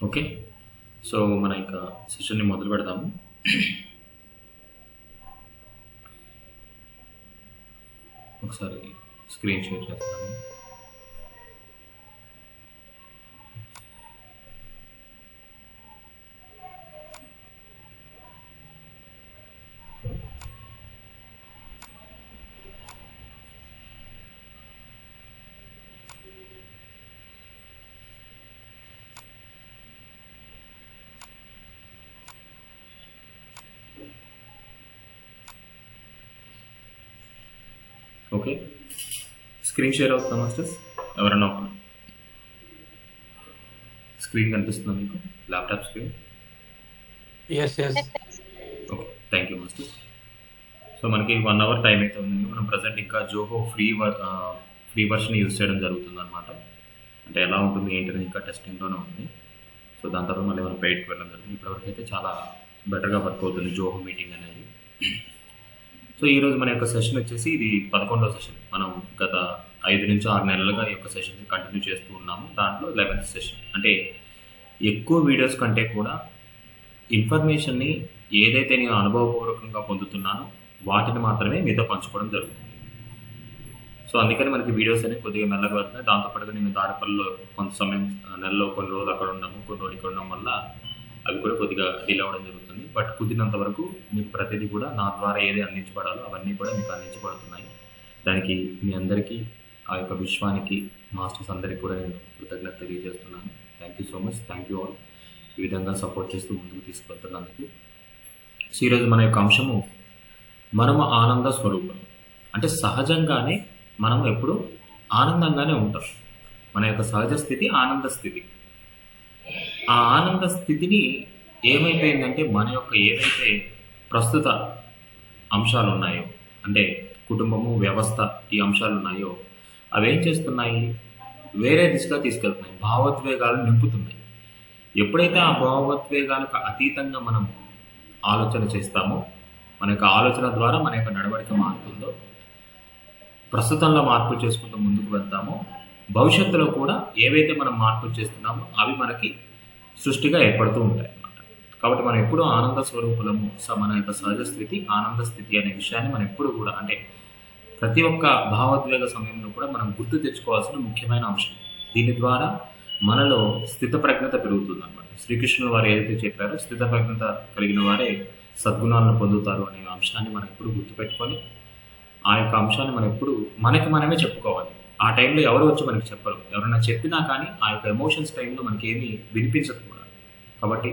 Okay. So, మన ఇంకా సెషన్‌ని మొదలు పెడదాము. ఒకసారి స్క్రీన్ షేర్ చేస్తాను. ఓకే. స్క్రీన్ షేర్ అవుతుందా మాస్టర్స్? ఎవరన్నా ఒకరు స్క్రీన్ కనిపిస్తుందా మీకు? Laptop screen? Yes okay. Thank you masters. So మనకి 1 అవర్ టైం అయితే ఉంది. మనం ప్రజెంట్ ఇంకా జోహో ఫ్రీ వర్షన్ యూజ్ చేయడం జరుగుతుంది అనమాట. అంటే ఎలా ఉంటుంది ఏంటనేది ఇంకా టెస్టింగ్లోనే ఉంది. సో దాని తర్వాత మళ్ళీ మనం బయటకు వెళ్ళడం జరుగుతుంది. ఇప్పటివరకు అయితే చాలా బెటర్గా వర్క్ అవుతుంది జోహో మీటింగ్ అనేది. సో ఈరోజు మన యొక్క సెషన్ వచ్చేసి ఇది 11వ సెషన్. మనం గత 5 నుంచి 6 నెలలుగా ఈ యొక్క సెషన్ కంటిన్యూ చేస్తూ ఉన్నాము. దాంట్లో 11th సెషన్. అంటే ఎక్కువ వీడియోస్ కంటే కూడా ఇన్ఫర్మేషన్ని ఏదైతే నేను అనుభవపూర్వకంగా పొందుతున్నానో వాటిని మాత్రమే మీతో పంచుకోవడం జరుగుతుంది. సో అందుకని మనకి వీడియోస్ అనేవి కొద్దిగా మెల్లగా వస్తున్నాయి. దాంతోపాటుగా నేను దారిపల్లిలో కొంత సమయం నెలలో కొన్ని రోజులు అక్కడ ఉన్నాము, కొన్ని రోజులు ఇక్కడ ఉండడం వల్ల అవి కూడా కొద్దిగా డిలే అవ్వడం జరుగుతుంది. బట్ కుదిరినంత వరకు మీకు ప్రతిదీ కూడా నా ద్వారా ఏది అందించబడాలో అవన్నీ కూడా మీకు అందించబడుతున్నాయి. దానికి మీ అందరికీ ఆ యొక్క విశ్వానికి మాస్టర్స్ అందరికీ కూడా నేను కృతజ్ఞత తెలియజేస్తున్నాను. Thank you so much. Thank you all. ఈ విధంగా సపోర్ట్ చేస్తూ ముందుకు తీసుకెళ్తున్నందుకు. సో ఈరోజు మన యొక్క అంశము మనము ఆనంద స్వరూపం. అంటే సహజంగానే మనం ఎప్పుడు ఆనందంగానే ఉంటాం. మన యొక్క సహజ స్థితి ఆనంద స్థితి. ఆ ఆనంద స్థితిని ఏమైపోయిందంటే మన యొక్క ఏవైతే ప్రస్తుత అంశాలు ఉన్నాయో, అంటే కుటుంబము, వ్యవస్థ, ఈ అంశాలు ఉన్నాయో అవి ఏం చేస్తున్నాయి? వేరే దిశగా తీసుకెళ్తున్నాయి. భావోద్వేగాలు నింపుతున్నాయి. ఎప్పుడైతే ఆ భావోద్వేగాలకు అతీతంగా మనం ఆలోచన చేస్తామో, మన యొక్క ఆలోచన ద్వారా మన యొక్క నడవడిక మారుతుందో, ప్రస్తుతంలో మార్పులు చేసుకుంటూ ముందుకు వెళ్తామో, భవిష్యత్తులో కూడా ఏవైతే మనం మార్పులు చేస్తున్నామో అవి మనకి సృష్టిగా ఏర్పడుతూ ఉంటాయి అన్నమాట. కాబట్టి మనం ఎప్పుడూ ఆనంద స్వరూపులము. మన యొక్క సహజ స్థితి ఆనంద స్థితి అనే విషయాన్ని మనం ఎప్పుడు కూడా, అంటే ప్రతి ఒక్క భావోద్వేగ సమయంలో కూడా మనం గుర్తు తెచ్చుకోవాల్సిన ముఖ్యమైన అంశం. దీని ద్వారా మనలో స్థితప్రజ్ఞత పెరుగుతుంది అన్నమాట. శ్రీకృష్ణుడు వారు ఏదైతే చెప్పారో స్థితప్రజ్ఞత కలిగిన వారే సద్గుణాలను పొందుతారు అనే అంశాన్ని మనం ఎప్పుడు గుర్తుపెట్టుకొని ఆ యొక్క అంశాన్ని మనం ఎప్పుడు మనమే చెప్పుకోవాలి. ఆ టైంలో ఎవరు వచ్చి మనకి చెప్పరు. ఎవరైనా చెప్పినా కానీ ఆ యొక్క ఎమోషన్స్ టైంలో మనకి ఏమీ వినిపించదు కూడా. కాబట్టి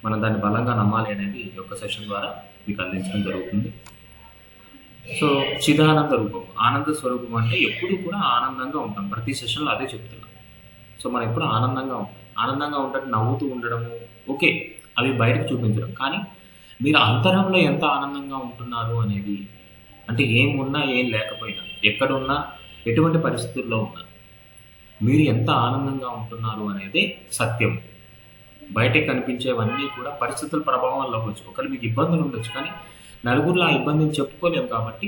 మనం దాన్ని బలంగా నమ్మాలి అనేది ఈ యొక్క సెషన్ ద్వారా మీకు అందించడం జరుగుతుంది. సో చిదానంద రూపం, ఆనంద స్వరూపం అంటే ఎప్పుడు కూడా ఆనందంగా ఉంటాం. ప్రతి సెషన్లో అదే చెప్తున్నాం. సో మనం ఎప్పుడు ఆనందంగా ఉంటాం. ఆనందంగా ఉండడం, నవ్వుతూ ఉండడము ఓకే, అవి బయటకు చూపించడం. కానీ మీరు అంతరంలో ఎంత ఆనందంగా ఉంటున్నారు అనేది, అంటే ఏం ఉన్నా ఏం లేకపోయినా, ఎక్కడున్నా ఎటువంటి పరిస్థితుల్లో ఉన్నా మీరు ఎంత ఆనందంగా ఉంటున్నారు అనేది సత్యం. బయటకు కనిపించేవన్నీ కూడా పరిస్థితుల ప్రభావం వల్ల అవ్వచ్చు. ఒకరు మీకు ఇబ్బందులు ఉండొచ్చు, కానీ నలుగురిలో ఆ ఇబ్బందిని చెప్పుకోలేము కాబట్టి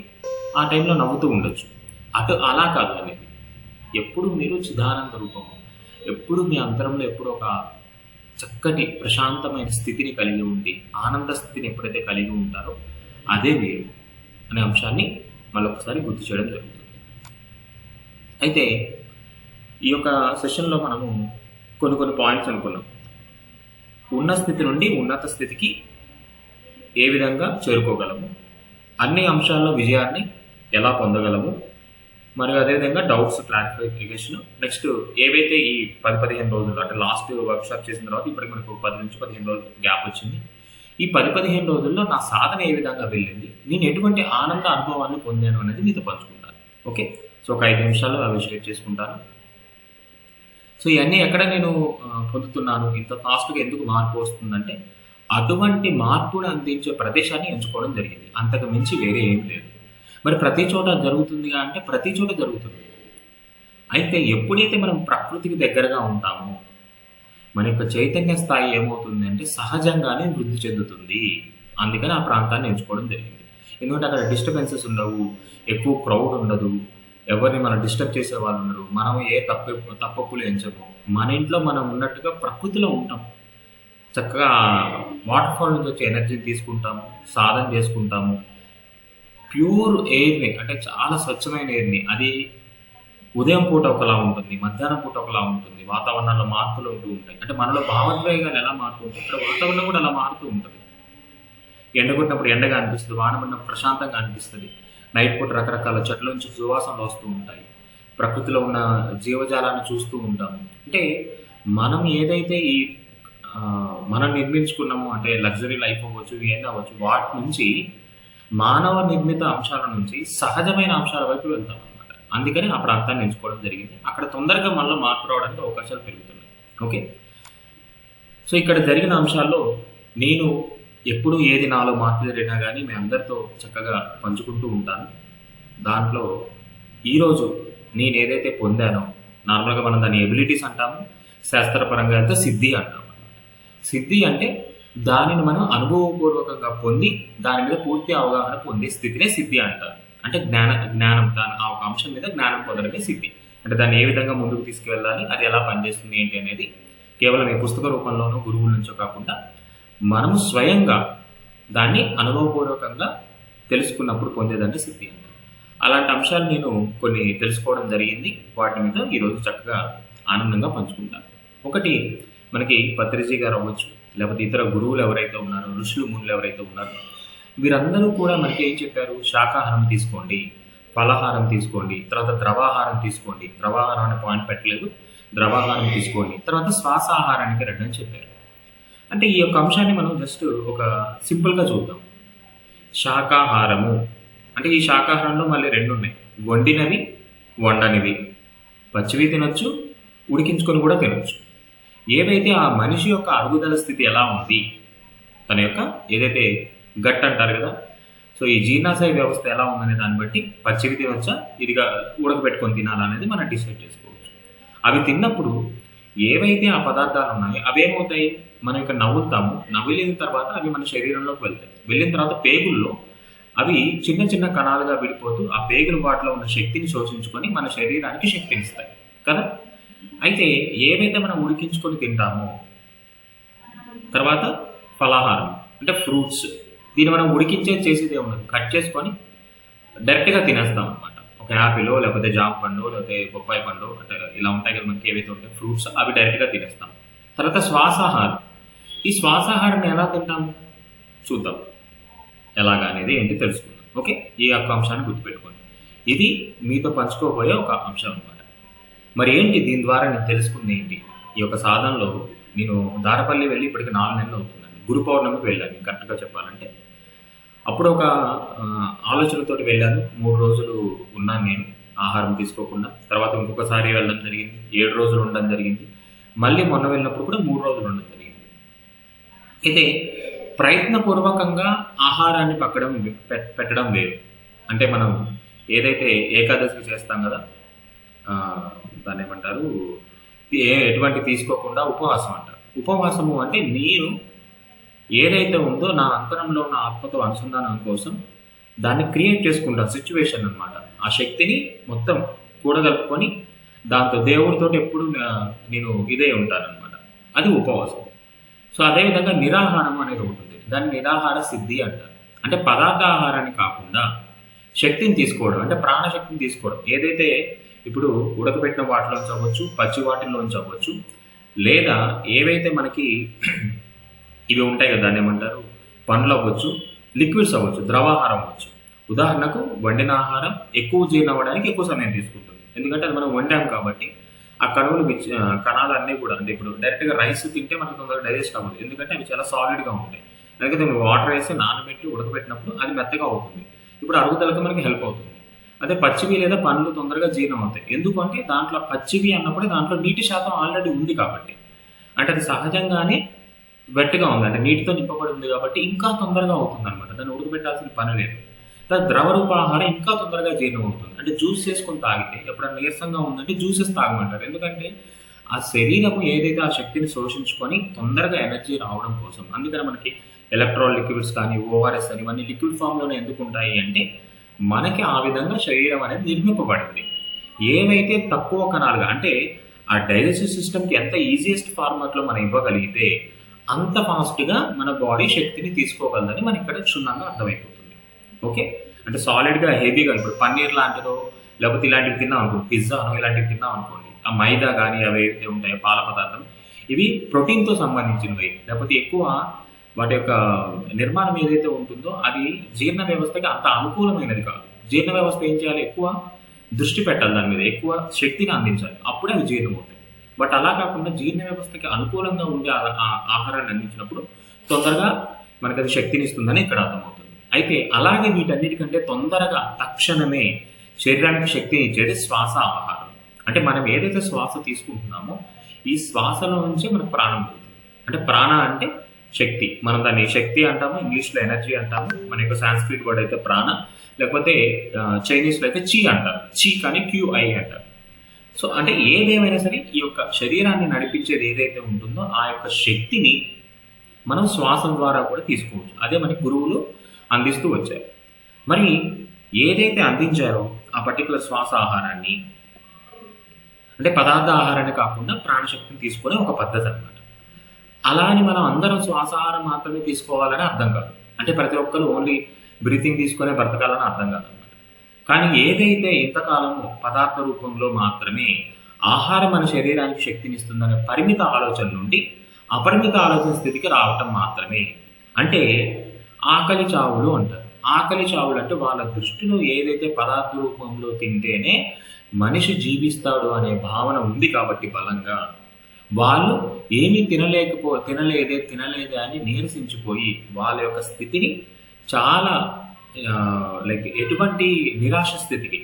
ఆ టైంలో నవ్వుతూ ఉండొచ్చు. అలా కాదు అనేది. ఎప్పుడు మీరు చిదానంద రూపము, ఎప్పుడు మీ అంతరంలో ఎప్పుడు ఒక చక్కటి ప్రశాంతమైన స్థితిని కలిగి ఉండి, ఆనంద స్థితిని ఎప్పుడైతే కలిగి ఉంటారో అదే మీరు అనే అంశాన్ని మళ్ళొకసారి గుర్తు చేయడం జరుగుతుంది. అయితే ఈ యొక్క సెషన్లో మనము కొన్ని పాయింట్స్ అనుకున్నాం. ఉన్న స్థితి నుండి ఉన్నత స్థితికి ఏ విధంగా చేరుకోగలము, అన్ని అంశాల్లో విజయాన్ని ఎలా పొందగలము, మరియు అదేవిధంగా డౌట్స్ క్లారిఫికేషన్. నెక్స్ట్ ఏవైతే ఈ 10-15 రోజులు, అంటే లాస్ట్ వర్క్షాప్ చేసిన తర్వాత ఇప్పటికి మనకు 10 నుంచి 15 రోజులు గ్యాప్ వచ్చింది. ఈ 10-15 రోజుల్లో నా సాధన ఏ విధంగా వెళ్ళింది, నేను ఎటువంటి ఆనంద అనుభవాన్ని పొందాను అనేది మీతో పంచుకుంటాను. ఓకే. సో ఒక 5 నిమిషాలు అవి షేర్ చేసుకుంటాను. సో ఇవన్నీ ఎక్కడ నేను పొందుతున్నాను, ఇంత ఫాస్ట్గా ఎందుకు మార్పు వస్తుందంటే అటువంటి మార్పును అందించే ప్రదేశాన్ని ఎంచుకోవడం జరిగింది. అంతకు మించి వేరే ఏం లేదు. మరి ప్రతి చోట జరుగుతుందిగా అంటే ప్రతి చోట జరుగుతుంది. అయితే ఎప్పుడైతే మనం ప్రకృతికి దగ్గరగా ఉంటామో మన యొక్క చైతన్య స్థాయి ఏమవుతుంది అంటే సహజంగానే వృద్ధి చెందుతుంది. అందుకని ఆ ప్రాంతాన్ని ఎంచుకోవడం జరిగింది. ఎందుకంటే అక్కడ డిస్టర్బెన్సెస్ ఉండవు, ఎక్కువ క్రౌడ్ ఉండదు, ఎవరిని మనం డిస్టర్బ్ చేసే వాళ్ళు ఉండరు, మనం ఏ తప్పులు ఎంచము. మన ఇంట్లో మనం ఉన్నట్టుగా ప్రకృతిలో ఉంటాం. చక్కగా వాటర్ ఫాల్ నుంచి వచ్చే ఎనర్జీని తీసుకుంటాము, సాధన చేసుకుంటాము. ప్యూర్ ఎయిర్ని, అంటే చాలా స్వచ్ఛమైన ఎయిర్ని, అది ఉదయం పూట ఒకలా ఉంటుంది, మధ్యాహ్నం పూట ఒకలా ఉంటుంది, వాతావరణంలో మార్పులు ఉంటూ ఉంటాయి. అంటే మనలో భావోద్వేగాలు ఎలా మారుతూ ఉంటాయి, ఇక్కడ వాతావరణం కూడా అలా మారుతూ ఉంటుంది. ఎండ కొట్టినప్పుడు ఎండగా అనిపిస్తుంది, వాన పడినప్పుడు ప్రశాంతంగా అనిపిస్తుంది. నైట్ పూట రకరకాల చెట్ల నుంచి సువాసనలు వస్తూ ఉంటాయి, ప్రకృతిలో ఉన్న జీవజాలాన్ని చూస్తూ ఉంటాము. అంటే మనం ఏదైతే ఈ మనం నిర్మించుకున్నామో, అంటే లగ్జరీ లైఫ్ అవ్వచ్చు, ఏం అవ్వచ్చు, వాటి నుంచి మానవ నిర్మిత అంశాల నుంచి సహజమైన అంశాల వైపు వెళ్తాం అనమాట. అందుకని ఆ ప్రాంతాన్ని ఎంచుకోవడం జరిగింది. అక్కడ తొందరగా మళ్ళీ మార్పు రావడానికి అవకాశాలు పెరుగుతున్నాయి. ఓకే, సో ఇక్కడ జరిగిన అంశాల్లో నేను ఎప్పుడు ఏది నాలో మార్పు జరిగినా కానీ మీ అందరితో చక్కగా పంచుకుంటూ ఉంటాను. దాంట్లో ఈరోజు నేను ఏదైతే పొందానో, నార్మల్గా మనం దాని ఎబిలిటీస్ అంటాము, శాస్త్రపరంగా అయితే సిద్ధి అంటాము. సిద్ధి అంటే దానిని మనం అనుభవపూర్వకంగా పొంది దాని మీద పూర్తి అవగాహన పొందే స్థితినే సిద్ధి అంటారు. అంటే జ్ఞానం దాని ఆ ఒక అంశం మీద జ్ఞానం పొందడమే సిద్ధి. అంటే దాన్ని ఏ విధంగా ముందుకు తీసుకువెళ్ళాలి, అది ఎలా పనిచేస్తుంది ఏంటి అనేది కేవలం ఈ పుస్తక రూపంలోనూ గురువుల నుంచో కాకుండా మనము స్వయంగా దాన్ని అనుభవపూర్వకంగా తెలుసుకున్నప్పుడు పొందేదంటే సిద్ధి అంటారు. అలాంటి అంశాలు నేను కొన్ని తెలుసుకోవడం జరిగింది. వాటి మీద ఈరోజు చక్కగా ఆనందంగా పంచుకుంటాను. ఒకటి, మనకి పత్రిజీ గారు అవ్వచ్చు, లేకపోతే ఇతర గురువులు ఎవరైతే ఉన్నారో, ఋషులు మునులు ఎవరైతే ఉన్నారో, వీరందరూ కూడా మనకి ఏం చెప్పారు? శాకాహారం తీసుకోండి, ఫలాహారం తీసుకోండి, తర్వాత ద్రవాహారం తీసుకోండి. ద్రవాహారం అనే పాయింట్ పెట్టలేదు, ద్రవాహారం తీసుకోండి, తర్వాత శ్వాసాహారానికి రండి అని చెప్పారు. అంటే ఈ యొక్క అంశాన్ని మనం జస్ట్ ఒక సింపుల్గా చూద్దాం. శాకాహారము అంటే ఈ శాకాహారంలో మళ్ళీ రెండు ఉన్నాయి, వండినవి, వండనివి. పచ్చివి తినొచ్చు, ఉడికించుకొని కూడా తినొచ్చు. ఏవైతే ఆ మనిషి యొక్క అరుగుదల స్థితి ఎలా ఉంది, తన యొక్క ఏదైతే గట్ అంటారు కదా, సో ఈ జీర్ణాశయ వ్యవస్థ ఎలా ఉందనే దాన్ని బట్టి పచ్చివి తినొచ్చా, ఇదిగా ఉడకబెట్టుకొని తినాలా అనేది మనం డిసైడ్ చేసుకోవచ్చు. అవి తిన్నప్పుడు ఏవైతే ఆ పదార్థాలు ఉన్నాయో అవి ఏమవుతాయి, మనం ఇక్కడ నవ్వుతాము, నవ్విలిన తర్వాత అవి మన శరీరంలోకి వెళ్తాయి. వెళ్ళిన తర్వాత పేగుల్లో అవి చిన్న చిన్న కణాలుగా విడిపోతూ ఆ పేగుల వాటిలో ఉన్న శక్తిని శోషించుకొని మన శరీరానికి శక్తిని ఇస్తాయి కదా. అయితే ఏవైతే మనం ఉడికించుకొని తింటామో, తర్వాత ఫలాహారం అంటే ఫ్రూట్స్, దీన్ని మనం చేసేదే ఉండదు, కట్ చేసుకొని డైరెక్ట్గా తినేస్తాం అనమాట. ఒక యాపిల్ లేకపోతే జామ పండు లేకపోతే బొప్పాయి పండు అంటే ఇలా ఉంటాయి కదా మనకి ఏవైతే ఉంటాయి ఫ్రూట్స్, అవి డైరెక్ట్గా తినేస్తాం. తర్వాత శ్వాసాహారం, ఈ శ్వాసాహారాన్ని ఎలా తింటాము చూద్దాం, ఎలాగా అనేది ఏంటి తెలుసుకుందాం. ఓకే, ఈ యొక్క అంశాన్ని గుర్తుపెట్టుకోండి. ఇది మీతో పంచుకోబోయే ఒక అంశం అనమాట. మరి ఏంటి దీని ద్వారా నేను తెలుసుకుంది ఏంటి? ఈ యొక్క సాధనలో నేను దారపల్లి వెళ్ళి ఇప్పటికి 4 నెలలు అవుతుందండి. గురు పౌర్ణమికి వెళ్ళాను కరెక్ట్గా చెప్పాలంటే. అప్పుడు ఒక ఆలోచనతోటి వెళ్ళాను. 3 రోజులు ఉన్నాను నేను ఆహారం తీసుకోకుండా. తర్వాత ఇంకొకసారి వెళ్ళడం జరిగింది, 7 రోజులు ఉండడం జరిగింది. మళ్ళీ మొన్న వెళ్ళినప్పుడు కూడా 3 రోజులు ఉండడం జరిగింది. అయితే ప్రయత్నపూర్వకంగా ఆహారాన్ని పెట్టడం వేరు. అంటే మనం ఏదైతే ఏకాదశి చేస్తాం కదా, దాన్ని ఏమంటారు, ఎటువంటి తీసుకోకుండా ఉపవాసం అంటారు. ఉపవాసము అంటే నేను ఏదైతే ఉందో నా అంతరంలో ఉన్న ఆత్మతో అనుసంధానం కోసం దాన్ని క్రియేట్ చేసుకుంటాను, సిచ్యువేషన్ అనమాట. ఆ శక్తిని మొత్తం కూడగలుపుకొని దాంతో దేవుడితో ఎప్పుడు నేను ఇదే ఉంటానన్నమాట. అది ఉపవాసం. సో అదేవిధంగా నిరాహారం అనేది ఉంటుంది, దాన్ని నిరాహార సిద్ధి అంటారు. అంటే పదార్థ ఆహారాన్ని కాకుండా శక్తిని తీసుకోవడం, అంటే ప్రాణశక్తిని తీసుకోవడం. ఏదైతే ఇప్పుడు ఉడకబెట్టిన వాటిలోంచి అవ్వచ్చు, పచ్చి వాటిల్లోంచి అవ్వచ్చు, లేదా ఏవైతే మనకి ఇవి ఉంటాయి కదా, దాన్ని ఏమంటారు, పండ్లు అవ్వచ్చు, లిక్విడ్స్ అవ్వచ్చు, ద్రవాహారం అవ్వచ్చు. ఉదాహరణకు వండిన ఆహారం ఎక్కువ జీర్ణం అవ్వడానికి ఎక్కువ సమయం తీసుకుంటుంది, ఎందుకంటే అది మనం వండాం కాబట్టి ఆ కణాలన్నీ కూడా, అంటే ఇప్పుడు డైరెక్ట్గా రైస్ తింటే మనకు తొందరగా డైజెస్ట్ అవ్వదు, ఎందుకంటే అవి చాలా సాలిడ్గా ఉంటాయి. లేకపోతే మీరు వాటర్ వేసి నానబెట్టి ఉడకబెట్టినప్పుడు అది మెత్తగా అవుతుంది, ఇప్పుడు అరుగుదలకు మనకి హెల్ప్ అవుతుంది. అదే పచ్చివి లేదా పండ్లు తొందరగా జీర్ణం అవుతాయి, ఎందుకంటే దాంట్లో పచ్చివి అన్నప్పుడు దాంట్లో నీటి శాతం ఆల్రెడీ ఉంది కాబట్టి, అంటే అది సహజంగానే వెట్గా ఉంది, అంటే నీటితో నింపబడి ఉంది కాబట్టి ఇంకా తొందరగా అవుతుంది అనమాట, దాన్ని ఉడకబెట్టాల్సిన పని లేదు. ద్రవ రూప ఆహారం ఇంకా తొందరగా జీర్ణం అవుతుంది. అంటే జ్యూస్ చేసుకొని తాగితే, ఎప్పుడైనా నీరసంగా ఉందంటే జ్యూసెస్ తాగమంటారు, ఎందుకంటే ఆ శరీరము ఏదైతే ఆ శక్తిని శోషించుకొని తొందరగా ఎనర్జీ రావడం కోసం. అందుకని మనకి ఎలక్ట్రాల్ లిక్విడ్స్ కానీ, ఓఆర్ఎస్ అని, ఇవన్నీ లిక్విడ్ ఫామ్లోనే ఎందుకు ఉంటాయి అంటే మనకి ఆ విధంగా శరీరం అనేది నిర్మింపబడింది. ఏవైతే తక్కువ కణాలుగా, అంటే ఆ డైజెస్టివ్ సిస్టమ్కి ఎంత ఈజియెస్ట్ ఫార్మాట్లో మనం ఇవ్వగలిగితే అంత ఫాస్ట్గా మన బాడీ శక్తిని తీసుకోగలదని మనకి ఇక్కడ క్షుణ్ణంగా అర్థమైపోతుంది. ఓకే, అంటే సాలిడ్గా హెవీగా ఇప్పుడు పన్నీర్ లాంటిదో లేకపోతే ఇలాంటివి తిన్నాం అనుకోండి, పిజ్జానో ఇలాంటివి తిన్నాం అనుకోండి, ఆ మైదా కానీ అవి ఏవైతే ఉంటాయో పాల పదార్థం, ఇవి ప్రోటీన్తో సంబంధించినవి, లేకపోతే ఎక్కువ వాటి యొక్క నిర్మాణం ఏదైతే ఉంటుందో అది జీర్ణ వ్యవస్థకి అంత అనుకూలమైనది కాదు. జీర్ణ వ్యవస్థ ఏం చేయాలి, ఎక్కువ దృష్టి పెట్టాలి దాని మీద, ఎక్కువ శక్తిని అందించాలి, అప్పుడే అవి జీర్ణమవుతాయి. బట్ అలా కాకుండా జీర్ణ వ్యవస్థకి అనుకూలంగా ఉండే ఆహారాన్ని అందించినప్పుడు తొందరగా మనకి అది శక్తిని ఇస్తుందని ఇక్కడ అర్థమవుతుంది. అయితే అలాగే వీటన్నిటికంటే తొందరగా తక్షణమే శరీరానికి శక్తిని ఇచ్చేది శ్వాస ఆహారం. అంటే మనం ఏదైతే శ్వాస తీసుకుంటున్నామో ఈ శ్వాసలో నుంచే మనకు ప్రాణం పోతుంది. అంటే ప్రాణ అంటే శక్తి, మనం దాన్ని శక్తి అంటాము, ఇంగ్లీష్లో ఎనర్జీ అంటాము, మన యొక్క సాంస్క్రిట్ వర్డ్ అయితే ప్రాణ, లేకపోతే చైనీస్లో అయితే చీ అంటారు, చీ కానీ QI అంటారు. సో అంటే ఏదేమైనా సరే ఈ యొక్క శరీరాన్ని నడిపించేది ఏదైతే ఉంటుందో ఆ యొక్క శక్తిని మనం శ్వాస ద్వారా కూడా తీసుకోవచ్చు. అదే మనకి గురువులు అందిస్తూ వచ్చారు. మరి ఏదైతే అందించారో ఆ పర్టికులర్ శ్వాస ఆహారాన్ని, అంటే పదార్థ ఆహారాన్ని కాకుండా ప్రాణశక్తిని తీసుకునే ఒక పద్ధతి అన్నమాట. అలా అని మనం అందరం శ్వాసాహారం మాత్రమే తీసుకోవాలని అర్థం కాదు. అంటే ప్రతి ఒక్కరు ఓన్లీ బ్రీతింగ్ తీసుకునే బ్రతకాలని అర్థం కాదు అన్నమాట. కానీ ఏదైతే ఇంతకాలము పదార్థ రూపంలో మాత్రమే ఆహారం మన శరీరానికి శక్తినిస్తుందనే పరిమిత ఆలోచన నుండి అపరిమిత ఆలోచన స్థితికి రావటం మాత్రమే. అంటే ఆకలి చావులు అంటారు. ఆకలి చావులు అంటే వాళ్ళ దృష్టిలో ఏదైతే పదార్థ రూపంలో తింటేనే మనిషి జీవిస్తాడు అనే భావన ఉంది కాబట్టి బలంగా వాళ్ళు ఏమీ తినలేదే అని నీరసించిపోయి వాళ్ళ యొక్క స్థితిని చాలా లైక్ ఎటువంటి నిరాశ స్థితికి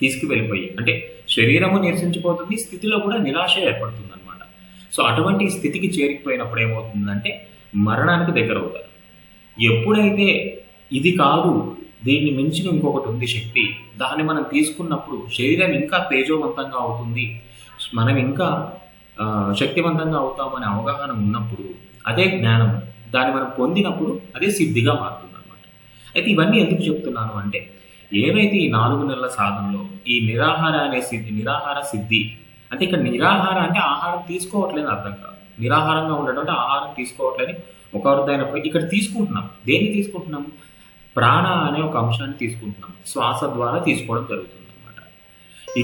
తీసుకువెళ్ళిపోయి, అంటే శరీరము నిరసించిపోతుంది, స్థితిలో కూడా నిరాశ ఏర్పడుతుంది అనమాట. సో అటువంటి స్థితికి చేరిపోయినప్పుడు ఏమవుతుందంటే మరణానికి దగ్గర అవుతారు. ఎప్పుడైతే ఇది కాదు, దీన్ని మించిన ఇంకొకటి ఉంది శక్తి, దాన్ని మనం తీసుకున్నప్పుడు శరీరం ఇంకా తేజోవంతంగా అవుతుంది, మనం ఇంకా శక్తివంతంగా అవుతామనే అవగాహన ఉన్నప్పుడు అదే జ్ఞానం, దాన్ని మనం పొందినప్పుడు అదే సిద్ధిగా మారుతుంది అనమాట. అయితే ఇవన్నీ ఎందుకు చెప్తున్నాను అంటే ఏవైతే ఈ 4 నెలల సాధనలో ఈ నిరాహార సిద్ధి అంటే ఇక్కడ నిరాహార అంటే ఆహారం తీసుకోవట్లేదు అర్థం కాదు. నిరాహారంగా ఉండడం అంటే ఆహారం తీసుకోవట్లేదు ఒక అర్థమైనప్పుడు ఇక్కడ తీసుకుంటున్నాం. దేన్ని తీసుకుంటున్నాం? ప్రాణ అనే ఒక అంశాన్ని తీసుకుంటున్నాం, శ్వాస ద్వారా తీసుకోవడం జరుగుతుంది అనమాట.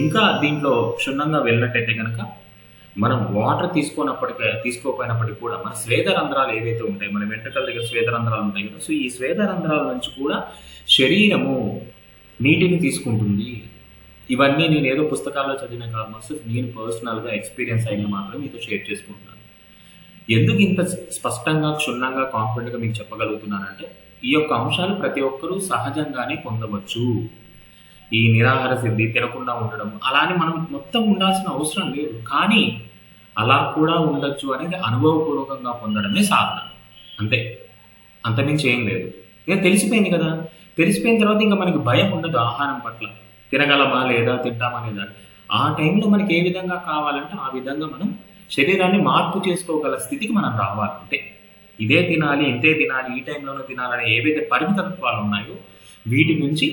ఇంకా దీంట్లో క్షుణ్ణంగా వెళ్ళినట్టయితే కనుక మనం వాటర్ తీసుకోపోయినప్పటికీ కూడా మన స్వేదరంధ్రాలు ఏవైతే ఉంటాయి, మన వెంట్రుకల దగ్గర స్వేదరంధ్రాలు ఉంటాయి కదా, సో ఈ స్వేదరంధ్రాల నుంచి కూడా శరీరము నీటిని తీసుకుంటుంది. ఇవన్నీ నేను ఏదో పుస్తకాల్లో చదివిన కాదు, నేను పర్సనల్గా ఎక్స్పీరియన్స్ అయిన మాత్రం మీతో షేర్ చేసుకుంటున్నాను. ఎందుకు ఇంత స్పష్టంగా క్షుణ్ణంగా కాన్ఫిడెంట్గా మీకు చెప్పగలుగుతున్నానంటే ఈ యొక్క అంశాలు ప్రతి ఒక్కరూ సహజంగానే పొందవచ్చు. ఈ నిరాహార సిద్ధి, తినకుండా ఉండడం, అలానే మనం మొత్తం ఉండాల్సిన అవసరం లేదు, కానీ అలా కూడా ఉండొచ్చు అనేది అనుభవపూర్వకంగా పొందడమే సాధన, అంతే, అంతమించి ఏం లేదు. ఇక తెలిసిపోయింది కదా, తెలిసిపోయిన తర్వాత ఇంకా మనకి భయం ఉండదు ఆహారం పట్ల, తినగలమా లేదా, తింటామా లేదా. ఆ టైంలో మనకి ఏ విధంగా కావాలంటే ఆ విధంగా మనం శరీరాన్ని మార్పు చేసుకోగల స్థితికి మనం రావాలి. అంటే ఇదే తినాలి, ఇంతే తినాలి, ఈ టైంలోనే తినాలని ఏవైతే పరిమితత్వాలు ఉన్నాయో వీటి నుంచి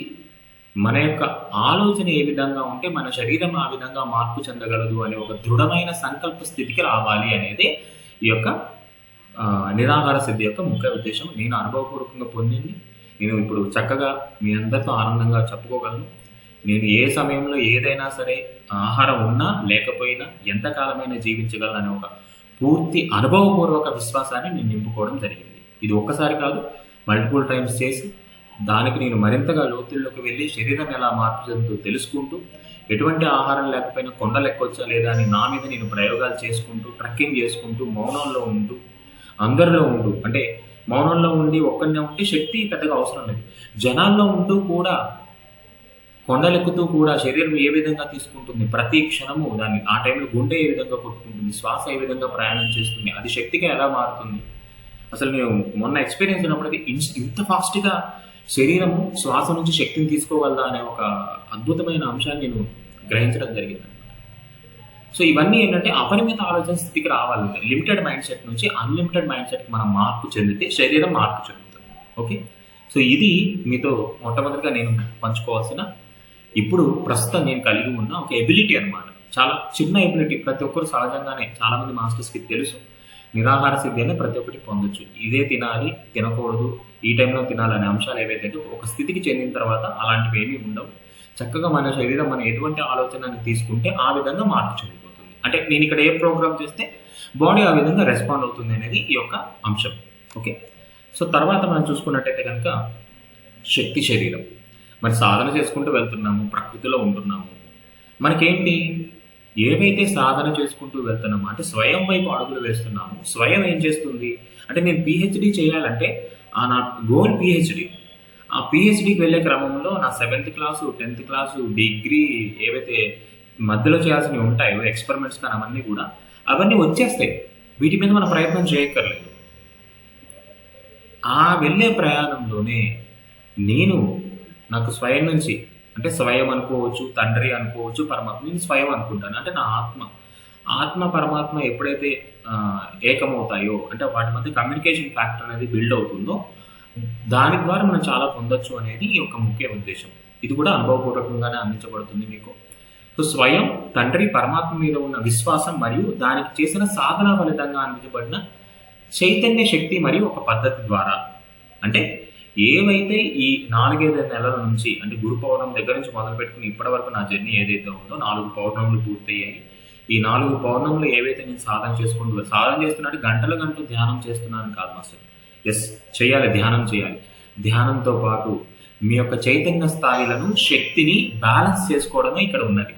మన యొక్క ఆలోచన ఏ విధంగా ఉంటే మన శరీరం ఆ విధంగా మార్పు చెందగలదు అనే ఒక దృఢమైన సంకల్ప స్థితికి రావాలి అనేది ఈ యొక్క నిరాహార సిద్ధి యొక్క ముఖ్య ఉద్దేశం. నేను అనుభవపూర్వకంగా పొందింది, నేను ఇప్పుడు చక్కగా మీ అందరితో ఆనందంగా చెప్పుకోగలను. నేను ఏ సమయంలో ఏదైనా సరే ఆహారం ఉన్నా లేకపోయినా ఎంతకాలమైనా జీవించగలననే ఒక పూర్తి అనుభవపూర్వక విశ్వాసాన్ని నేను నింపుకోవడం జరిగింది. ఇది ఒక్కసారి కాదు, మల్టిపుల్ టైమ్స్ చేసి దానికి నేను మరింతగా లోతుల్లోకి వెళ్ళి శరీరం ఎలా మార్పు చెందుతుందో తెలుసుకుంటూ, ఎటువంటి ఆహారం లేకపోయినా కొండలు ఎక్కొచ్చా లేదా అని నా మీద నేను ప్రయోగాలు చేసుకుంటూ, ట్రెక్కింగ్ చేసుకుంటూ, మౌనంలో ఉంటూ, అందరిలో ఉంటూ, అంటే మౌనంలో ఉండి ఒక్కరినే ఉంటే శక్తి పెద్దగా అవసరం లేదు, జనాల్లో ఉంటూ కూడా, కొండలెక్కుతూ కూడా శరీరం ఏ విధంగా తీసుకుంటుంది, ప్రతి క్షణము దాన్ని ఆ టైంలో గుండె ఏ విధంగా కొట్టుకుంటుంది, శ్వాస ఏ విధంగా ప్రయాణం చేస్తుంది, అది శక్తిగా ఎలా మారుతుంది. అసలు నేను మొన్న ఎక్స్పీరియన్స్ ఉన్నప్పటికీ ఇంత ఫాస్ట్గా శరీరము శ్వాస నుంచి శక్తిని తీసుకోగలదా అనే ఒక అద్భుతమైన అంశాన్ని నేను గ్రహించడం జరిగింది. సో ఇవన్నీ ఏంటంటే అపరిమిత ఆలోచన స్థితికి రావాలంటే లిమిటెడ్ మైండ్ సెట్ నుంచి అన్లిమిటెడ్ మైండ్ సెట్కి మనం మార్పు చెందితే శరీరం మార్పు చెందుతుంది. ఓకే, సో ఇది మీతో మొట్టమొదటిగా నేను పంచుకోవాల్సిన, ఇప్పుడు ప్రస్తుతం నేను కలిగి ఉన్న ఒక ఎబిలిటీ అనమాట. చాలా చిన్న ఎబిలిటీ, ప్రతి ఒక్కరు సహజంగానే చాలామంది మాస్టర్స్కి తెలుసు, నిరాహార సిద్ధి అనేది ప్రతి ఒక్కటి పొందొచ్చు. ఇదే తినాలి, తినకూడదు, ఈ టైంలో తినాలనే అంశాలు ఏవైతే ఒక స్థితికి చెందిన తర్వాత అలాంటివి ఏమీ ఉండవు. చక్కగా మన శరీరం మనం ఎటువంటి ఆలోచనని తీసుకుంటే ఆ విధంగా మార్పు చెందిపోతుంది. అంటే నేను ఇక్కడ ఏ ప్రోగ్రామ్ చేస్తే బాడీ ఆ విధంగా రెస్పాండ్ అవుతుంది అనేది ఈ యొక్క అంశం. ఓకే, సో తర్వాత మనం చూసుకున్నట్టయితే కనుక శక్తి శరీరం. మరి సాధన చేసుకుంటూ వెళ్తున్నాము, ప్రకృతిలో ఉంటున్నాము, మనకేంటి ఏవైతే సాధన చేసుకుంటూ వెళ్తున్నామో అంటే స్వయం వైపు అడుగులు వేస్తున్నాము. స్వయం ఏం చేస్తుంది అంటే నేను పిహెచ్డి చేయాలంటే నా గోల్ పిహెచ్డి. ఆ పిహెచ్డికి వెళ్ళే క్రమంలో నా 7th class 10th class degree ఏవైతే మధ్యలో చేయాల్సినవి ఉంటాయో ఎక్స్పెరిమెంట్స్ కానీ అవన్నీ కూడా అవన్నీ వచ్చేస్తాయి. వీటి మీద మనం ప్రయత్నం చేయక్కర్లేదు. ఆ వెళ్ళే ప్రయాణంలోనే నాకు స్వయం నుంచి అంటే స్వయం అనుకోవచ్చు, తండ్రి అనుకోవచ్చు, పరమాత్మ. నేను స్వయం అనుకుంటాను అంటే నా ఆత్మ పరమాత్మ ఎప్పుడైతే ఏకమవుతాయో అంటే వాటి మధ్య కమ్యూనికేషన్ ఫ్యాక్టర్ అనేది బిల్డ్ అవుతుందో దాని ద్వారా మనం చాలా పొందొచ్చు అనేది ఈ యొక్క ముఖ్య ఉద్దేశం. ఇది కూడా అనుభవపూర్వకంగానే అందించబడుతుంది మీకు. సో స్వయం, తండ్రి, పరమాత్మ మీద ఉన్న విశ్వాసం మరియు దానికి చేసిన సాధన ఫలితంగా అందించబడిన చైతన్య శక్తి మరియు ఒక పద్ధతి ద్వారా అంటే ఏవైతే ఈ 4-5 నెలల నుంచి అంటే గురు పౌర్ణమి దగ్గర నుంచి మొదలు పెట్టుకుని ఇప్పటి వరకు నా జర్నీ ఏదైతే ఉందో 4 పౌర్ణములు పూర్తయ్యాయి. ఈ 4 పౌర్ణములు ఏవైతే నేను సాధన చేస్తున్నట్టు గంటలు ధ్యానం చేస్తున్నాను కాదు మాస్టర్. ఎస్, చేయాలి, ధ్యానం చేయాలి. ధ్యానంతో పాటు మీ యొక్క చైతన్య స్థాయిలను, శక్తిని బ్యాలెన్స్ చేసుకోవడమే ఇక్కడ ఉన్నది.